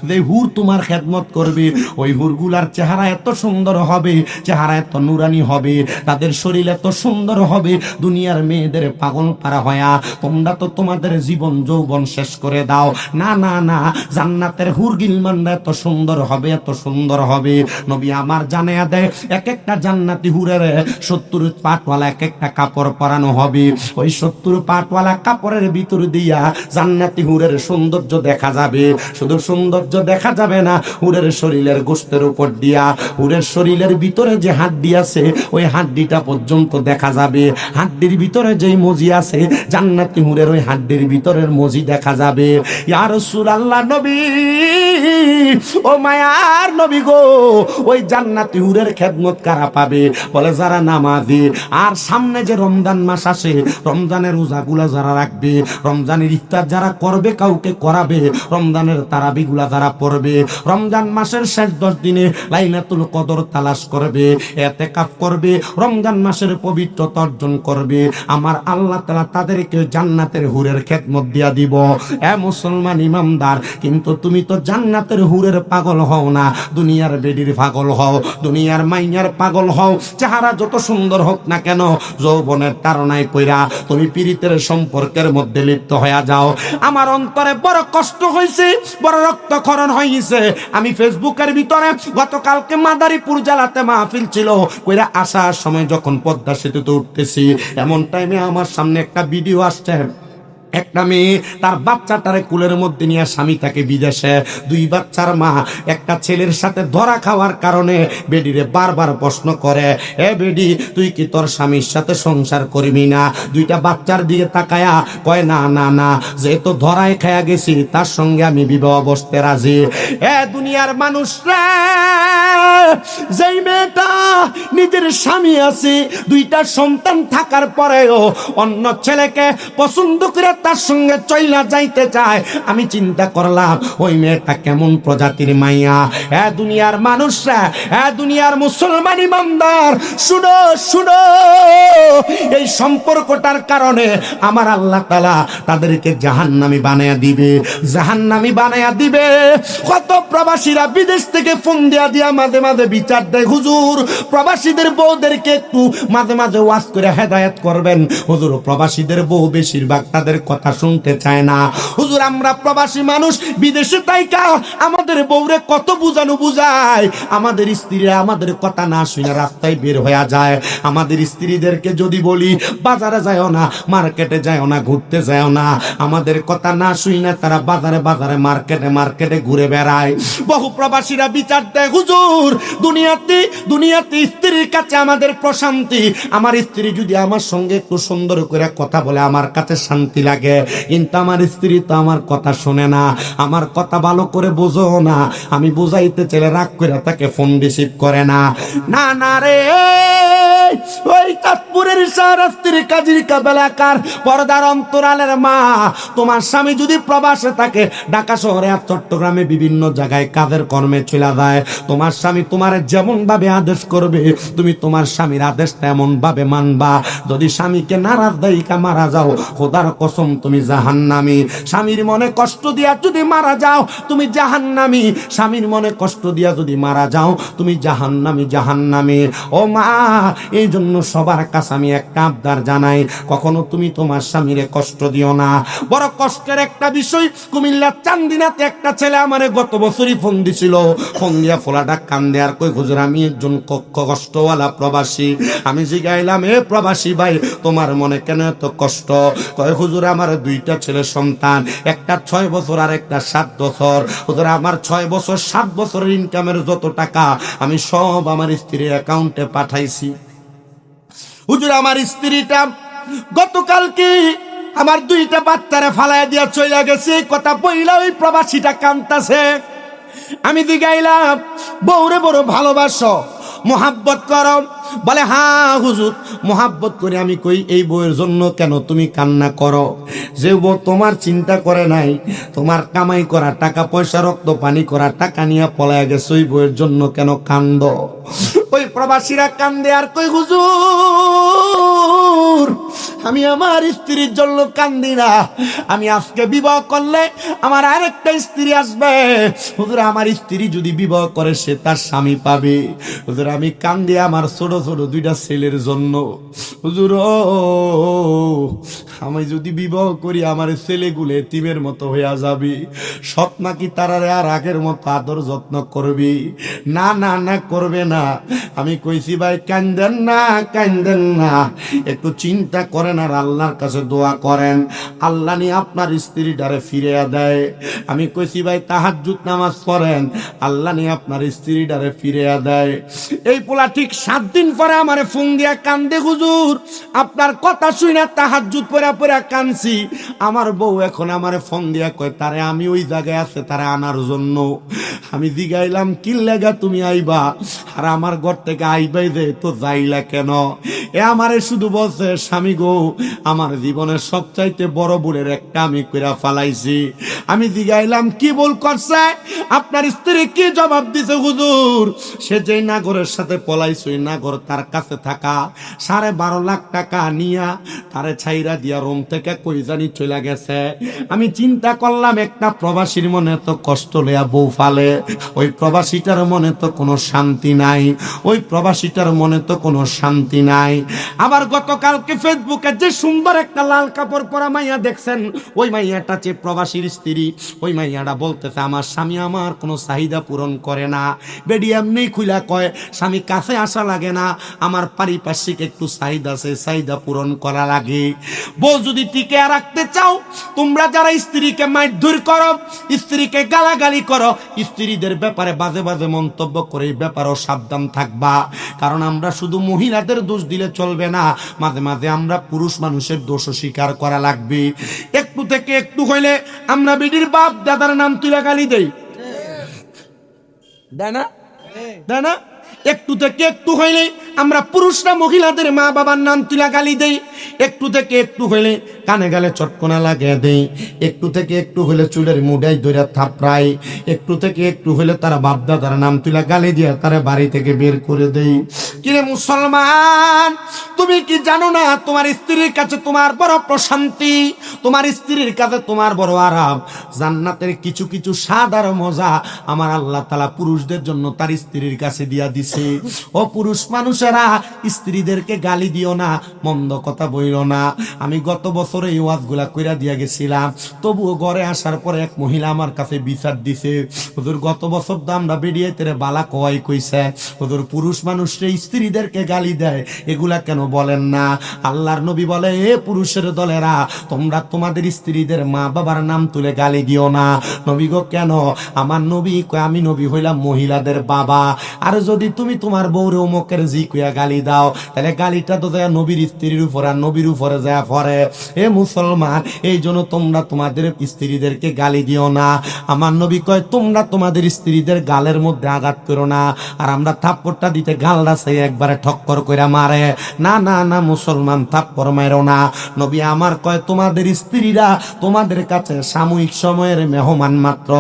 [SPEAKER 1] যে হুর তোমার খেদমত করবে, ওই হুরগুলার চেহারা এত সুন্দর হবে, চেহারা এত নুরানি হবে, তাদের শরীর এত সুন্দর হবে, দুনিয়ার মেয়েদের পাগল পারা হয়া তোমরা তো তোমাদের জীবন যৌবন শেষ করে দাও। না না না, জান্নাতের হুরগিলমানরা এত সুন্দর হবে, এত সুন্দর হবে। নবী আমার জানায়া দেয়, এক একটা জান্নাতি হুরের 70 পাটওয়ালা এক একটা কাপড় পরানো হবে। ওই 70 পাটওয়ালা কাপড়ের ভিতর দিয়া জান্নাতি হুরের সৌন্দর্য দেখা যাবে। শুধু সৌন্দর্য দেখা যাবে না, হুরের শরীরের গোশতের উপর দিয়া হুরের শরীরের ভিতরে যে হাড্ডি আছে, ওই হাড্ডিটা পর্যন্ত দেখা যাবে। হাড্ডির ভিতরে যেই মজি আছে, জান্নাতি হুরের ওই হাড্ডির ভিতরের মজি দেখা যাবে। ইয়া রাসূলুল্লাহ, নবী ও মায়ার নবী গো, ওই জান্নাতি হুরের খেদমত কারা পাবে? বলে যারা নামাজি। আর সামনে যে রমজান মাস আসে, রমজানের রোজাগুলা যারা রাখবে, রমজানের ইফতার যারা করবে, কাউকে করাবে, রমজানের তারাবিগুলা যারা পড়বে, রমজান মাসের শেষ 10 দিনে লাইলাতুল কদর তালাশ করবে, ইতিকাফ করবে, রমজান মাসের পবিত্রতা অর্জন করবে, আমার আল্লাহ তাআলা তাদেরকে জান্নাতের হুরের খেদমত দিয়া দিব। এ মুসলমান ইমানদার, কিন্তু তুমি তো জান্নাতের হুরের পাগল হও না, দুনিয়ার বেডির পাগল হও, দুনিয়ার মাইয়ার পাগল হও। চেহারা যত সুন্দর হোক না কেন, যৌবনের তাড়নায় পইরা তুমি পীড়িতের সম্পর্কের মধ্যে লিপ্ত হয়ে যাও। আমার অন্তরে বড় কষ্ট হয়েছে, বড় রক্তক্ষরণ হয়েছে। আমি ফেসবুকের ভিতরে গতকালকে মাদারীপুর জেলাতে মাহফিল ছিল, কইরা আসার সময় যখন পদ্মা সেতুতে উঠতেছি, এমন টাইমে আমার সামনে একটা ভিডিও আসছে। একটা মেয়ে তার বাচ্চাটারে কুলের মধ্যে নিয়ে, স্বামী থাকে বিদেশে, 2 বাচ্চার মা, একটা ছেলের সাথে ধরা খাওয়ার কারণে বেডিরে বারবার প্রশ্ন করে, এ বেডি, তুই কি তোর স্বামীর সাথে সংসার করবি না? 2টা বাচ্চার দিকে তাকায়া কয়, না না না, যেহেতু ধরায় খায়া গেছি, তার সঙ্গে আমি বিবাহ বসতে রাজি। এ দুনিয়ার মানুষরা, যেই মেয়েটা নিজের স্বামী আছে, 2টা সন্তান থাকার পরেও অন্য ছেলেকে পছন্দ করে তার সঙ্গে চইলা যাইতে চায়, আমি চিন্তা করলাম ওই মেয়েটা কেমন প্রজাতির মাইয়া। এ দুনিয়ার মানুষরা, এ দুনিয়ার মুসলমান ইমানদার, শুনো শুনো, এই সম্পর্কটার কারণে আমার আল্লাহ তাআলা তাদেরকে জাহান্নামী বানায়া দিবে, জাহান্নামী বানায়া দিবে। কত প্রবাসীরা বিদেশ থেকে ফোন দিয়া মাঝে মাঝে বিচার দেয়, হুজুর প্রবাসীদের বউদেরকে একটু মাঝে মাঝে ওয়াজ করে হেদায়েত করবেন। হুজুর প্রবাসীদের বউ বেশিরভাগ তাদের কথা শুনতে চায় না। হুজুর আমরা প্রবাসী মানুষ, বিদেশে তাইকা আমাদের বউরে কত বুঝানো বুঝায়, আমাদের স্ত্রীরা আমাদের কথা না শুনে রাস্তায় বের হয়ে যায়। আমাদের স্ত্রীদেরকে যদি বলি বাজারে যাও না, মার্কেটে যাও না, ঘুরতে যাও না, আমাদের কথা না শুনে তারা বাজারে বাজারে মার্কেটে মার্কেটে ঘুরে বেড়ায়। বহু প্রবাসীরা বিচার দেয়, হুজুর দুনিয়াতে স্ত্রীর কাছে আমাদের প্রশান্তি, আমার স্ত্রী যদি আমার সঙ্গে একটু সুন্দর করে কথা বলে আমার কাছে শান্তি লাগে, কিন্তু আমার স্ত্রী তো আমার কথা শোনে না, আমার কথা ভালো করে বোঝো না, আমি বুঝাইতে চাইলে রাগ করে তাকে ফোন রিসিভ করে না। না না রে, ওই চাঁদপুরের শাহরাস্তির কাজীর কাবেলাকার পর্দার অন্তরালের মা, তোমার স্বামী যদি প্রবাসে থাকে, ঢাকা শহরে আর চট্টগ্রামে বিভিন্ন জায়গায় কাজের কর্মে চলে যায়, তোমার স্বামী তোমার যেমন ভাবে আদেশ করবে, তুমি তোমার স্বামীর আদেশটা এমন ভাবে মানবা। যদি স্বামীকে নারাজ দাইকা মারা যাও, খোদার কসম তুমি জাহান্নামী। স্বামীর মনে কষ্ট দিয়া যদি মারা যাও, তুমি জাহান্নামী। স্বামীর মনে কষ্ট দিয়া যদি মারা যাও, তুমি জাহান্নামী, জাহান্নামী। ও মা, এই জন্য সবার কাছে আমি একটা আবদার জানাই, কখনো তুমি তোমার স্বামীরে কষ্ট দিও না। বড় কষ্টের একটা বিষয়, কুমিল্লার চান্দিনাতে একটা ছেলে আমারে গত বছরই ফোন দিছিল। ফোন দিয়া ফোলাটা কান্দে আর কই, হুজুর আমি একজন কষ্টওয়ালা প্রবাসী। আমি জিগাইলাম, এ প্রবাসী ভাই তোমার মনে কেন এত কষ্ট? কয় হুজুর আমার দুইটা ছেলে সন্তান, একটা 6 বছর আর একটা 7 বছর। হুজুর আমার 6 বছর 7 বছরের ইনকামের যত টাকা আমি সব আমার স্ত্রীর অ্যাকাউন্টে পাঠাইছি। হুজুর আমার স্ত্রীটা গতকালকে আমার 2টা বাচ্চারে ফালায় দিয়া চলে গেছে, কথা বইলা ওই প্রবাসীটা কাঁদতাছে। আমি জিগাইলাম, বউরে বড় ভালোবাসো, মোহাব্বত করো? বলে হ্যাঁ হুজুর মোহাব্বত করে। আমি কই, এই বউয়ের জন্য কেন তুমি কান্না করো? যে বউ তোমার চিন্তা করে নাই, তোমার কামাই করা টাকা পয়সা রক্ত পানি করা টাকা নিয়ে পলায় গেছে, ওই বউয়ের জন্য কেন কান্দ? ওই প্রবাসীরা কান্দে আর কই, হুজুর আমি আমার স্ত্রীর জন্য কান্দি না, আমি আজকে বিবাহ করলে আমার আরেকটা স্ত্রী আসবে। হুজুর আমার স্ত্রী যদি বিবাহ করে সে তার স্বামী পাবে। হুজুর আমি কান্দি আমার ছোট ছোট 2টা ছেলের জন্য। হুজুর আমি যদি বিবাহ করি আমার ছেলেগুলো এতিমের মতো হইয়া যাবে। সৎ নাকি তারারে আর আগের মতো আদর যত্ন করবি? না না না করবে না। আমি কইছি ভাই কান্দেন না, কান্দেন না, একটু চিন্তা করেন আর আল্লাহর কাছে দোয়া করেন, আল্লাহ নিয়ে আপনার স্ত্রীটারে ফিরে দেয়। আমি কইছি ভাই তাহাজ্জুদ নামাজ পড়েন, আল্লাহ নিয়ে আপনার স্ত্রীটারে ফিরে দেয়। এই পোলা ঠিক 7 দিন পরে আমারে ফোন দিয়া কান্দে, হুজুর আপনার কথা শুনে তাহাজ্জুদ পড়া পড়া কানছি। আমার বউ এখন আমারে ফোন দিয়া কয় তারে আমি ওই জায়গায় আছে তারে আনার জন্য। আমি জিগাইলাম, কি লাগা তুমি আইবা? আর আমার ঘর থেকে আইবাই যে তো যাইলা কেন? এ আমারে শুধু বলছে, স্বামী গো আমার জীবনের সবচাইতে বড় ভুলের একটা আমি কইরা ফালাইছি। আমি জিগাইলাম, কি ভুল করছে? আপনার স্ত্রী কি জবাব দিছে? হুজুর সে যেই নাগরের সাথে পলাইছে, ওই নাগর তার কাছে থাকা 12.5 লাখ টাকা নিয়া তারে ছাইরা দিয়া রোম থেকে কই জানি চলে গেছে। আমি চিন্তা করলাম, একটা প্রবাসীর মনে তো কষ্ট লইয়া বউ ফালে, ওই প্রবাসীটার মনে তো কোনো শান্তি নাই, ওই প্রবাসীটার মনে তো কোনো শান্তি নাই। আবার গতকালকে ফেসবুকে যে সুন্দর একটা লাল কাপড় পরা মাইয়া দেখছেন, ওই মাইয়াটা যে প্রবাসীর স্ত্রী, ওই মাইয়াটা বলতেছে আমার স্বামী আমার কোনো চাহিদা পূরণ করে না। বেডি এমনি খুইলা কয়, স্বামী কাছে আসা লাগে না, আমার পারিপার্শ্বিক একটু চাহিদা আছে, চাহিদা পূরণ করা লাগে। বউ যদি টিকে রাখতে চাও, তোমরা যারা স্ত্রীকে মারধর করো, স্ত্রীকে গালাগালি করো, স্ত্রীদের ব্যাপারে বাজে বাজে মন্তব্য করে, এই ব্যাপারেও সাবধান থাকবা। কারণ আমরা শুধু মহিলাদের দোষ দিলে চলবে না, মাঝে মাঝে আমরা পুরুষ মানুষের দোষও স্বীকার করা লাগবে। একটু থেকে একটু হইলে আমরা বিডির বাপ দাদার নাম তুলে গালি দেই, দেয় না? দেয় না? একটু থেকে একটু হইলে আমরা পুরুষরা মহিলাদের মা বাবার নাম তুলে গালি দেই। একটু থেকে একটু হইলে কানে গালে চটকনা লাগিয়ে দেই। একটু থেকে একটু হইলে চুলের মুড়াই ধরে থাপড়াই। একটু থেকে একটু হইলে তারা বাপদাদার নাম তুলে গালি দিয়ে তারা বাড়ি থেকে বের করে দেই। কিরে মুসলমান, তুমি কি জানো না তোমার স্ত্রীর কাছে তোমার বড় প্রশান্তি, তোমার স্ত্রীর কাছে তোমার বড় আরাম। জান্নাতের কিছু কিছু স্বাদ আর মজা আমার আল্লাহ তাআলা পুরুষদের জন্য তার স্ত্রীর কাছে দিয়া দিছে। ও পুরুষ মানুষেরা, স্ত্রীদেরকে গালি দিও না, মন্দ কথা বইলো না। আমি গত বছর এই ওয়াজগুলা কইরা দিয়া গেছিলাম, তবুও ঘরে আসার পরে এক মহিলা আমার কাছে বিচার দিছে, হুজুর গত বছর তো আমরা বেরিয়ে তেরে বালা কওয়াই কইছে, হুজুর পুরুষ মানুষরা স্ত্রীদেরকে গালি দেয়, এগুলা কেন বলেন না? আল্লাহর নবী বলে, এ পুরুষের দলেরা, তোমরা তোমাদের স্ত্রীদের মা বাবার নাম তুলে গালি দিও না। নবী গো কেন? আমার নবী কয়, আমি নবী হইলাম মহিলাদের বাবা, আর যদি তুমি তোমার বউরে অমুকের জি কইয়া গালি দাও, তাহলে গালিটা তো যায় নবীর স্ত্রীর উপর আর নবীর উপরে যায় পড়ে। এ মুসলমান, এই জন্য তোমরা তোমাদের স্ত্রীদেরকে গালি দিও না। আমার নবী কয়, তোমরা তোমাদের স্ত্রীদের গালের মধ্যে আঘাত করো না। আর আমরা থাপ্পড়টা দিতে গালটা সেই একবারে ঠক্কর কইরা মারে। না না না মুসলমান, থাপ্পড় মারো না। নবী আমার কয়, তোমাদের স্ত্রীরা তোমাদের কাছে সাময়িক সময়ের মেহমান মাত্র,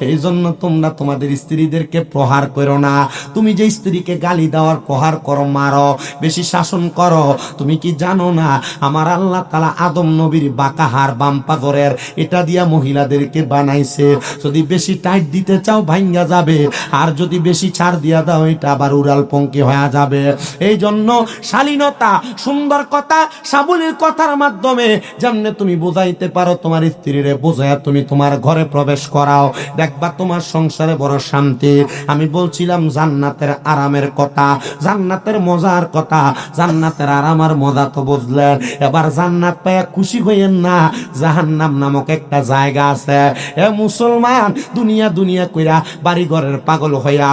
[SPEAKER 1] এই জন্য তোমরা তোমাদের স্ত্রীদেরকে প্রহার করো না। তুমি যে স্ত্রী স্ত্রীকে গালি দেওয়ার প্রহার করো, মারো, বেশি শাসন করো। তুমি কি জানো না আমার আল্লাহ তাআলা আদম নবীর বাঁকা হাড় বাম পাগরের এটা দিয়া মহিলাদেরকে বানাইছে। যদি বেশি টাইট দিতে চাও ভাঙ্গা যাবে, আর যদি বেশি ছাড় দিয়া দাও এটা আবার উড়াল পঙ্কি হয়ে যাবে। এই জন্য শালীনতা, সুন্দর কথা, সাবলীল কথার মাধ্যমে যেমনে তুমি বোঝাইতে পারো তোমার স্ত্রীরে, বোঝায় তুমি তোমার ঘরে প্রবেশ করাও, দেখবা তোমার সংসারে বড় শান্তি। আমি বলছিলাম জান্নাতের আরামের কথা, জান্নাতের মজার কথা, জান্নাতের আরাম আর মজা তো বুঝলেন। এবার জান্নাত পায়া খুশি হইয়েন না, জাহান্নাম নামক একটা জায়গা আছে। এ মুসলমান, দুনিয়া দুনিয়া কইরা বাড়ি ঘরের পাগল হইয়া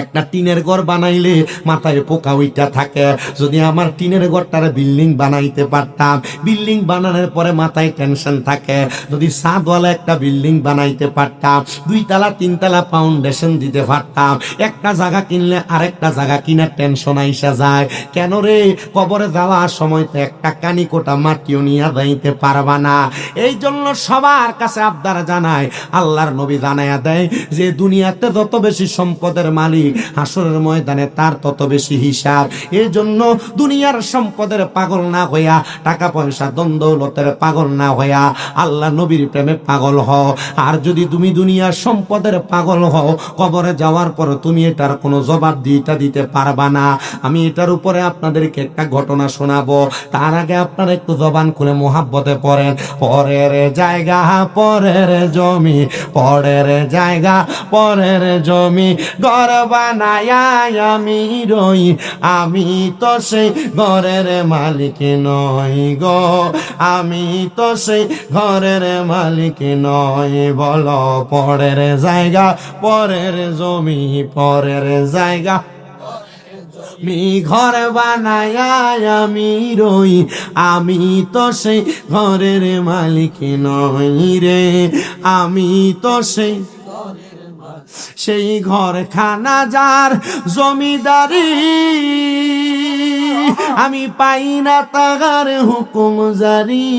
[SPEAKER 1] একটা টিনের ঘর বানাইলে মাথায় পোকা উইটা থাকে। যদি আমার টিনের ঘরটারে বিল্ডিং বানাইতে পারতাম, বিল্ডিং বানানোর পরে মাথায় টেনশন থাকে। যদি ছাদওয়ালা একটা বিল্ডিং বানাইতে পারতাম, 2 তলা 3 তলা ফাউন্ডেশন দিতে পারতাম, একটা জায়গা কিনলে আরেকটা জায়গা কিনার টেনশন আইসা যায়। কেন রে, কবরে যাওয়ার সময় তো একটা কানি কোটা মাটিও নিয়ে যাইতে পারবা না। এই জন্য সবার কাছে আবদার জানায়, আল্লাহর নবী জানায়া দেয় যে দুনিয়াতে যত বেশি সম্পদের মালিক, হাসরের ময়দানে তার তত বেশি হিসাব। এই জন্য দুনিয়ার সম্পদের পাগল না হইয়া, টাকা পয়সা ধন দৌলতের পাগল না হইয়া আল্লাহ নবীর প্রেমে পাগল হও। আর যদি তুমি দুনিয়ার সম্পদের পাগল হও, কবরে যাওয়ার পর তুমি এটার কোনো জবাব দিতে পারবা না। আমি এটার উপরে আপনাদেরকে একটা ঘটনা শোনাবো, তার আগে আপনারা একটু জবান খুলে মোহাব্বতে পড়েন। পরের জায়গা পরের জমি, পরের জায়গা পরের জমি, ঘর বানায়া আমি রই, আমি তো সেই ঘরের মালিক নই গো, আমি তো সেই ঘরের মালিক নই। বলো পরের জায়গা পরের জমি, পরের জায়গা আমি ঘর বানায়া আমি রই, আমি তো সেই ঘরের মালিক নই রে, আমি তো সেই ঘর খানা যার জমিদারি, আমি পাই না তাগার হুকুম জারি।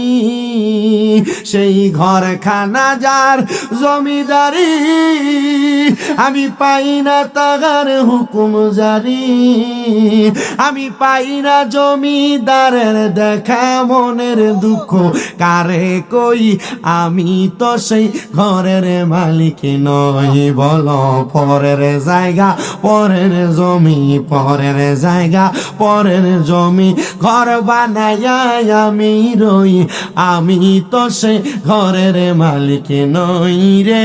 [SPEAKER 1] সেই ঘর খানা যার জমিদারি, আমি পাই না তাগার হুকুম জারি। আমি পাই না জমিদারের দেখা মনের দুঃখ কারে কই, আমি তো সেই ঘরের মালিক নই। বলো পরের জায়গা পরের জমি, পরের জায়গা পরের জমি, ঘর বানায়া আমি রই, আমি তো সেই ঘরের মালিক নই রে,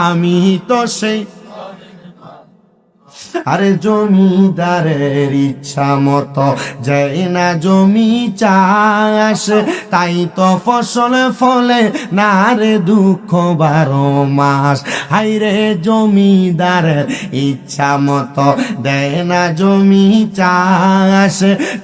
[SPEAKER 1] আমি তো সেই। আরে জমিদারের ইচ্ছা মতো যায় না জমি চাষ, তাই তো ফসল ফলে না রে দুঃখ 12 মাস। হাই রে জমিদারের ইচ্ছা মতো দেয় না জমি চাষ,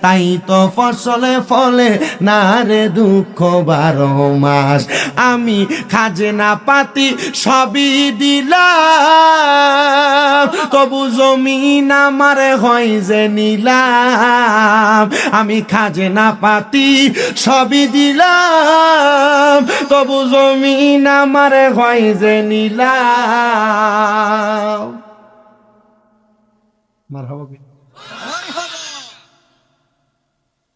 [SPEAKER 1] তাই তো ফসলে ফলে না রে দুঃখ 12 মাস। আমি খাজনা পাতি সবই দিলাম, তবু জমিন আমার হয় যে নিলাম। আমি খাজনা পাতি সবই দিলাম, তবু জমিন আমার হয় যে নিলাম।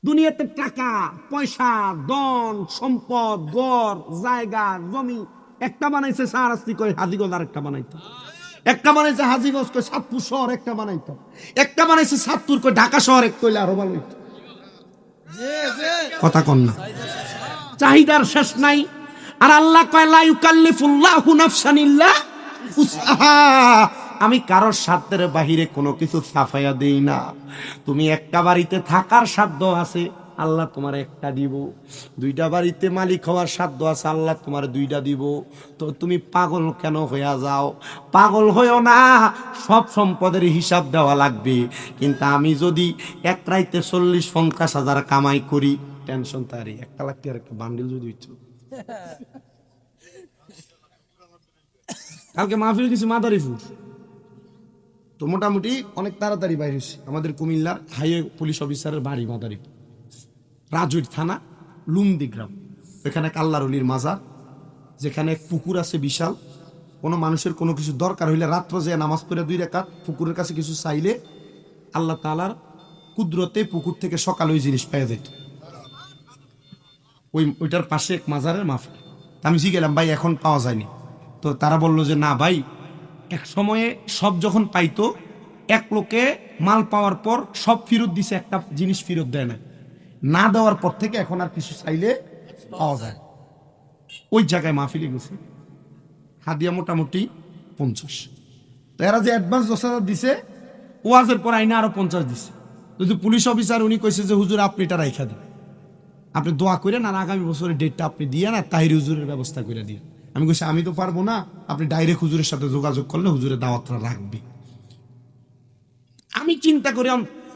[SPEAKER 1] দুনিয়াতে টাকা পয়সা ধন সম্পদ গড় জায়গা জমি একটা বানাইছে সারাস্তি করে হাজিগঞ্জ, আর একটা বানাইতো, একটা বানাইছে হাজিগঞ্জ করে সাতপুর শহর একটা বানাইতো, একটা বানাইছে সাতপুর করে ঢাকা শহর এক কইলে আরো ভালো হইতো। কথা কন না, চাহিদার শেষ নাই। আর আল্লাহ কয় লা ইউকাল্লিফুল্লাহু নাফসান ইল্লা উসআহা, আমি কারোর সাধ্যের বাহিরে কোনো কিছু সাফাইয়া দেই না। তুমি একটা বাড়িতে থাকার সাধ্য আছে, আল্লাহ তোমার একটা দিব। 2টা বাড়িতে মালিক হওয়ার সাধ্য আছে, আল্লাহ তোমার 2টা দিব। তো তুমি পাগল কেন হইয়া যাও? পাগল হইও না, সব সম্পদের হিসাব দেওয়া লাগবে। কিন্তু আমি যদি এক রাইতে 40-50 হাজার কামাই করি, টেনশন তারি 1 লাখ টাকার একটা বান্ডিল যদি হইতো। কালকে মাহফিল কিছু মাদারীপুর, তো মোটামুটি অনেক তাড়াতাড়ি বাইরে হয়েছে। আমাদের কুমিল্লার হাইওয়ে পুলিশ অফিসারের বাড়ি মাদারীপুর, রাজুর থানা লুমদি গ্রাম। এখানে আল্লাহর ওলির মাজার, যেখানে পুকুর আছে বিশাল। কোনো মানুষের কোনো কিছু দরকার হইলে রাত্র যে নামাজ পড়ে 2 রাকাত পুকুরের কাছে কিছু চাইলে আল্লাহ তাআলার কুদরতে পুকুর থেকে সকালে ওই জিনিস পেয়ে যেত। ওইটার পাশে এক মাজারের মাহফিল। আমি গেলাম ভাই এখন পাওয়া যায়নি, তো তারা বলল যে না ভাই, এক সময়ে সব যখন পাইতো এক লোকে মাল পাওয়ার পর সব ফেরত দিছে, একটা জিনিস ফেরত দেয় না, না দেওয়ার পর থেকে এখন আর কিছু চাইলে পাওয়া যায়। ওই জায়গায় মাহফিলে গেছে, হাদিয়া মোটামুটি 50। তো এরা যে অ্যাডভান্স 10,000 দিছে, ওয়াজের পর আইনা আরো 50 দিছে। যদি পুলিশ অফিসার উনি কইছে যে হুজুর আপনি এটা রাইখা দেন, আপনি দোয়া করেন আর আগামী বছরের ডেটটা আপনি দিয়ে না তাহির হুজুরের ব্যবস্থা করে দিন। আমি কইছি আমি তো পারবো না, আপনি ডাইরেক্ট হুজুরের সাথে যোগাযোগ করলে হুজুরের দাওয়াতটা রাখবি। আমি চিন্তা করি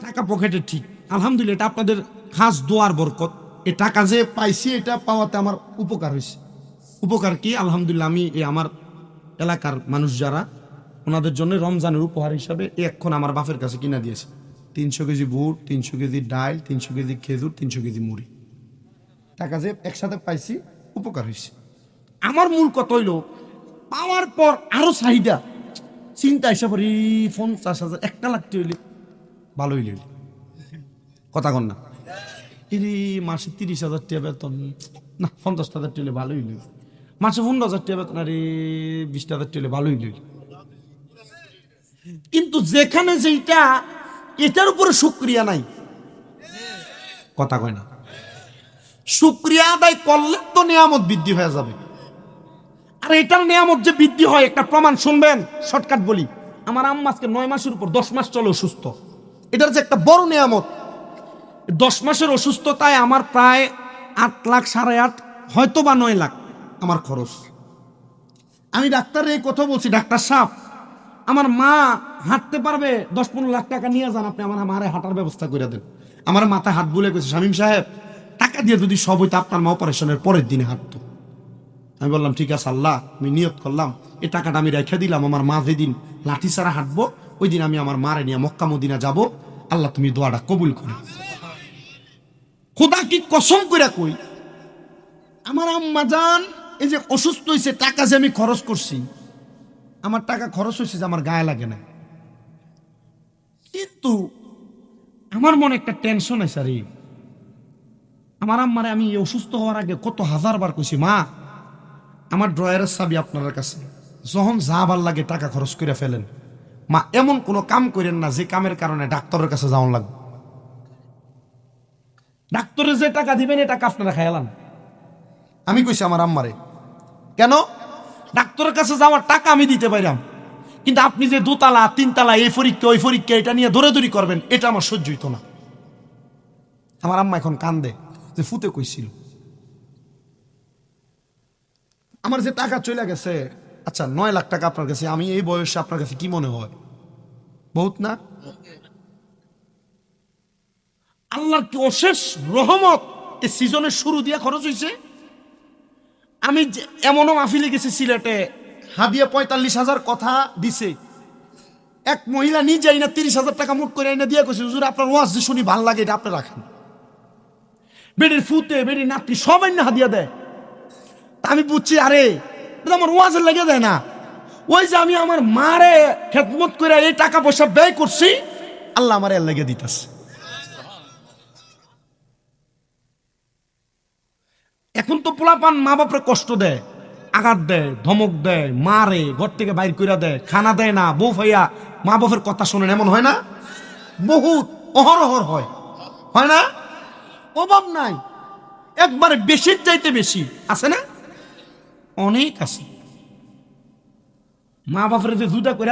[SPEAKER 1] টাকা পকেটে ঠিক, আলহামদুলিল্লাহ এটা আপনাদের খাস দোয়ার বরকত। এই টাকা যে পাইছি এটা পাওয়াতে আমার উপকার হয়েছে। উপকার কি? আলহামদুলিল্লাহ আমি আমার এলাকার মানুষ যারা, ওনাদের জন্য রমজানের উপহার হিসাবে এখন আমার বাপের কাছে কিনা দিয়েছে 300 কেজি বুট, 300 কেজি ডাল, 300 কেজি খেজুর, 300 কেজি মুড়ি। টাকা যে একসাথে পাইছি, উপকার হয়েছে। আমার মূল কথা হইল পাওয়ার পর আরো চাহিদা, চিন্তা হিসাব 50,000 1 লাখ হইলে ভালো হইলে কথা কন না, মাসে 30,000 টাকা বেতন না, 50,000 টাকা ভালো হইলে, মাসে 15,000 টাকা বেতন, আরে 20,000 টাকা ভালো হইলে। কিন্তু যেখানে যেটা, এটার উপরে শুকরিয়া নাই, কথা কয় না। শুকরিয়া আদায় করলে তো নিয়ামত বৃদ্ধি হয়ে যাবে। আর এটার নিয়ামত যে বৃদ্ধি হয় একটা প্রমাণ শুনবেন, শর্টকাট বলি। আমার আম্মা আজকে 9 মাসের উপর 10 মাস চলে অসুস্থ। এটার যে একটা বড় নিয়ামত। 10 মাসের অসুস্থতায় আমার প্রায় 8 লাখ 8.5 হয়তো বা 9 লাখ আমার খরচ। আমি ডাক্তারের এই কথা বলছি, ডাক্তার সাহেব আমার মা হাঁটতে পারবে, 10-15 লাখ টাকা নিয়ে যান, আপনি আমার মারে হাঁটার ব্যবস্থা করে দেন। আমার মাথায় হাত বুলে গেছে, শামীম সাহেব টাকা দিয়ে যদি সব হইতো আপনার মা অপারেশনের পরের দিনে হাঁটতো। আমি বললাম ঠিক আছে আল্লাহ, আমি নিয়ত করলাম এই টাকাটা আমি রেখে দিলাম, আমার মা যেদিন লাঠি ছাড়া হাঁটবো ওই দিন আমি আমার মারে নিয়ে মক্কা মদিনা যাব। আল্লাহ তুমি দোয়াটা কবুল করো। খোদা কি কসম করে কই, আমার আম্মা জান এই যে অসুস্থ হয়েছে, টাকা যে আমি খরচ করছি, আমার টাকা খরচ হয়েছে যে আমার গায়ে লাগে না, কিন্তু আমার মনে একটা টেনশন আছে। আরে আমার আম্মারে আমি অসুস্থ হওয়ার আগে কত হাজারবার কইছি, মা আমার ড্রয়ারের চাবি আপনার কাছে, যখন যা ভাল লাগে টাকা খরচ করে ফেলেন, মা এমন কোনো কাম করেন না যে কামের কারণে ডাক্তারের কাছে যাওয়ান লাগবে। ডাক্তারের যে টাকা দিবেন এই টাকা আপনারা খাইলাম। আমি কইছি আমার আম্মারে, কেন ডাক্তারের কাছে যাওয়ার টাকা আমি দিতে পাইলাম, কিন্তু আপনি যে 2 তালা 3 তালা এই পরীক্ষা ওই পরীক্ষা এটা নিয়ে দৌড়াদৌড়ি করবেন, এটা আমার সহ্য হইতো না। আমার আম্মা এখন কান্দে যে ফুতে কইছিল আমার যে টাকা চলে গেছে। আচ্ছা 9 লাখ টাকা আপনার কাছে, আমি এই বয়সে আপনার কাছে কি মনে হয়? বহুত না? আল্লাহর কি অশেষ রহমত, এই সিজনের শুরু দিয়া খরচ হয়েছে। আমি এমনও মাহফিলে গেছি সিলেটে, হাদিয়া 45,000 কথা দিছে, এক মহিলা নিজে আইনা 30,000 টাকা মুট করে আইনা দিয়া কইছে হুজুর আপনার ওয়াজ যে শুনি ভাল লাগে, এটা আপনি রাখেন। বেডির ফুতে বেডির নাতি সবাই না হাদিয়া দেয়। আমি বুঝছি আরে এটা আমার ওয়াজের লাগে দেয় না, ওই যে আমি আমার মারে খেদমত করে এই টাকা পয়সা ব্যয় করছি, আল্লাহ আমার এর লেগে দিতেছে। এখন তো পোলাপান মা বাপরে কষ্ট দেয়, আঘাত দেয়, ধমক দেয়, মারে, ঘর থেকে বাইর করে দেয়, খানা দেয় না, বউ ভাইয়া মা বাপের কথা শোনেন, এমন হয় না? বহুত অহরহর হয়, হয় না? অভাব নাই, একবারে বেশির চাইতে বেশি আছে না, অনেক আছে। মা বাপরে যে জুদা করে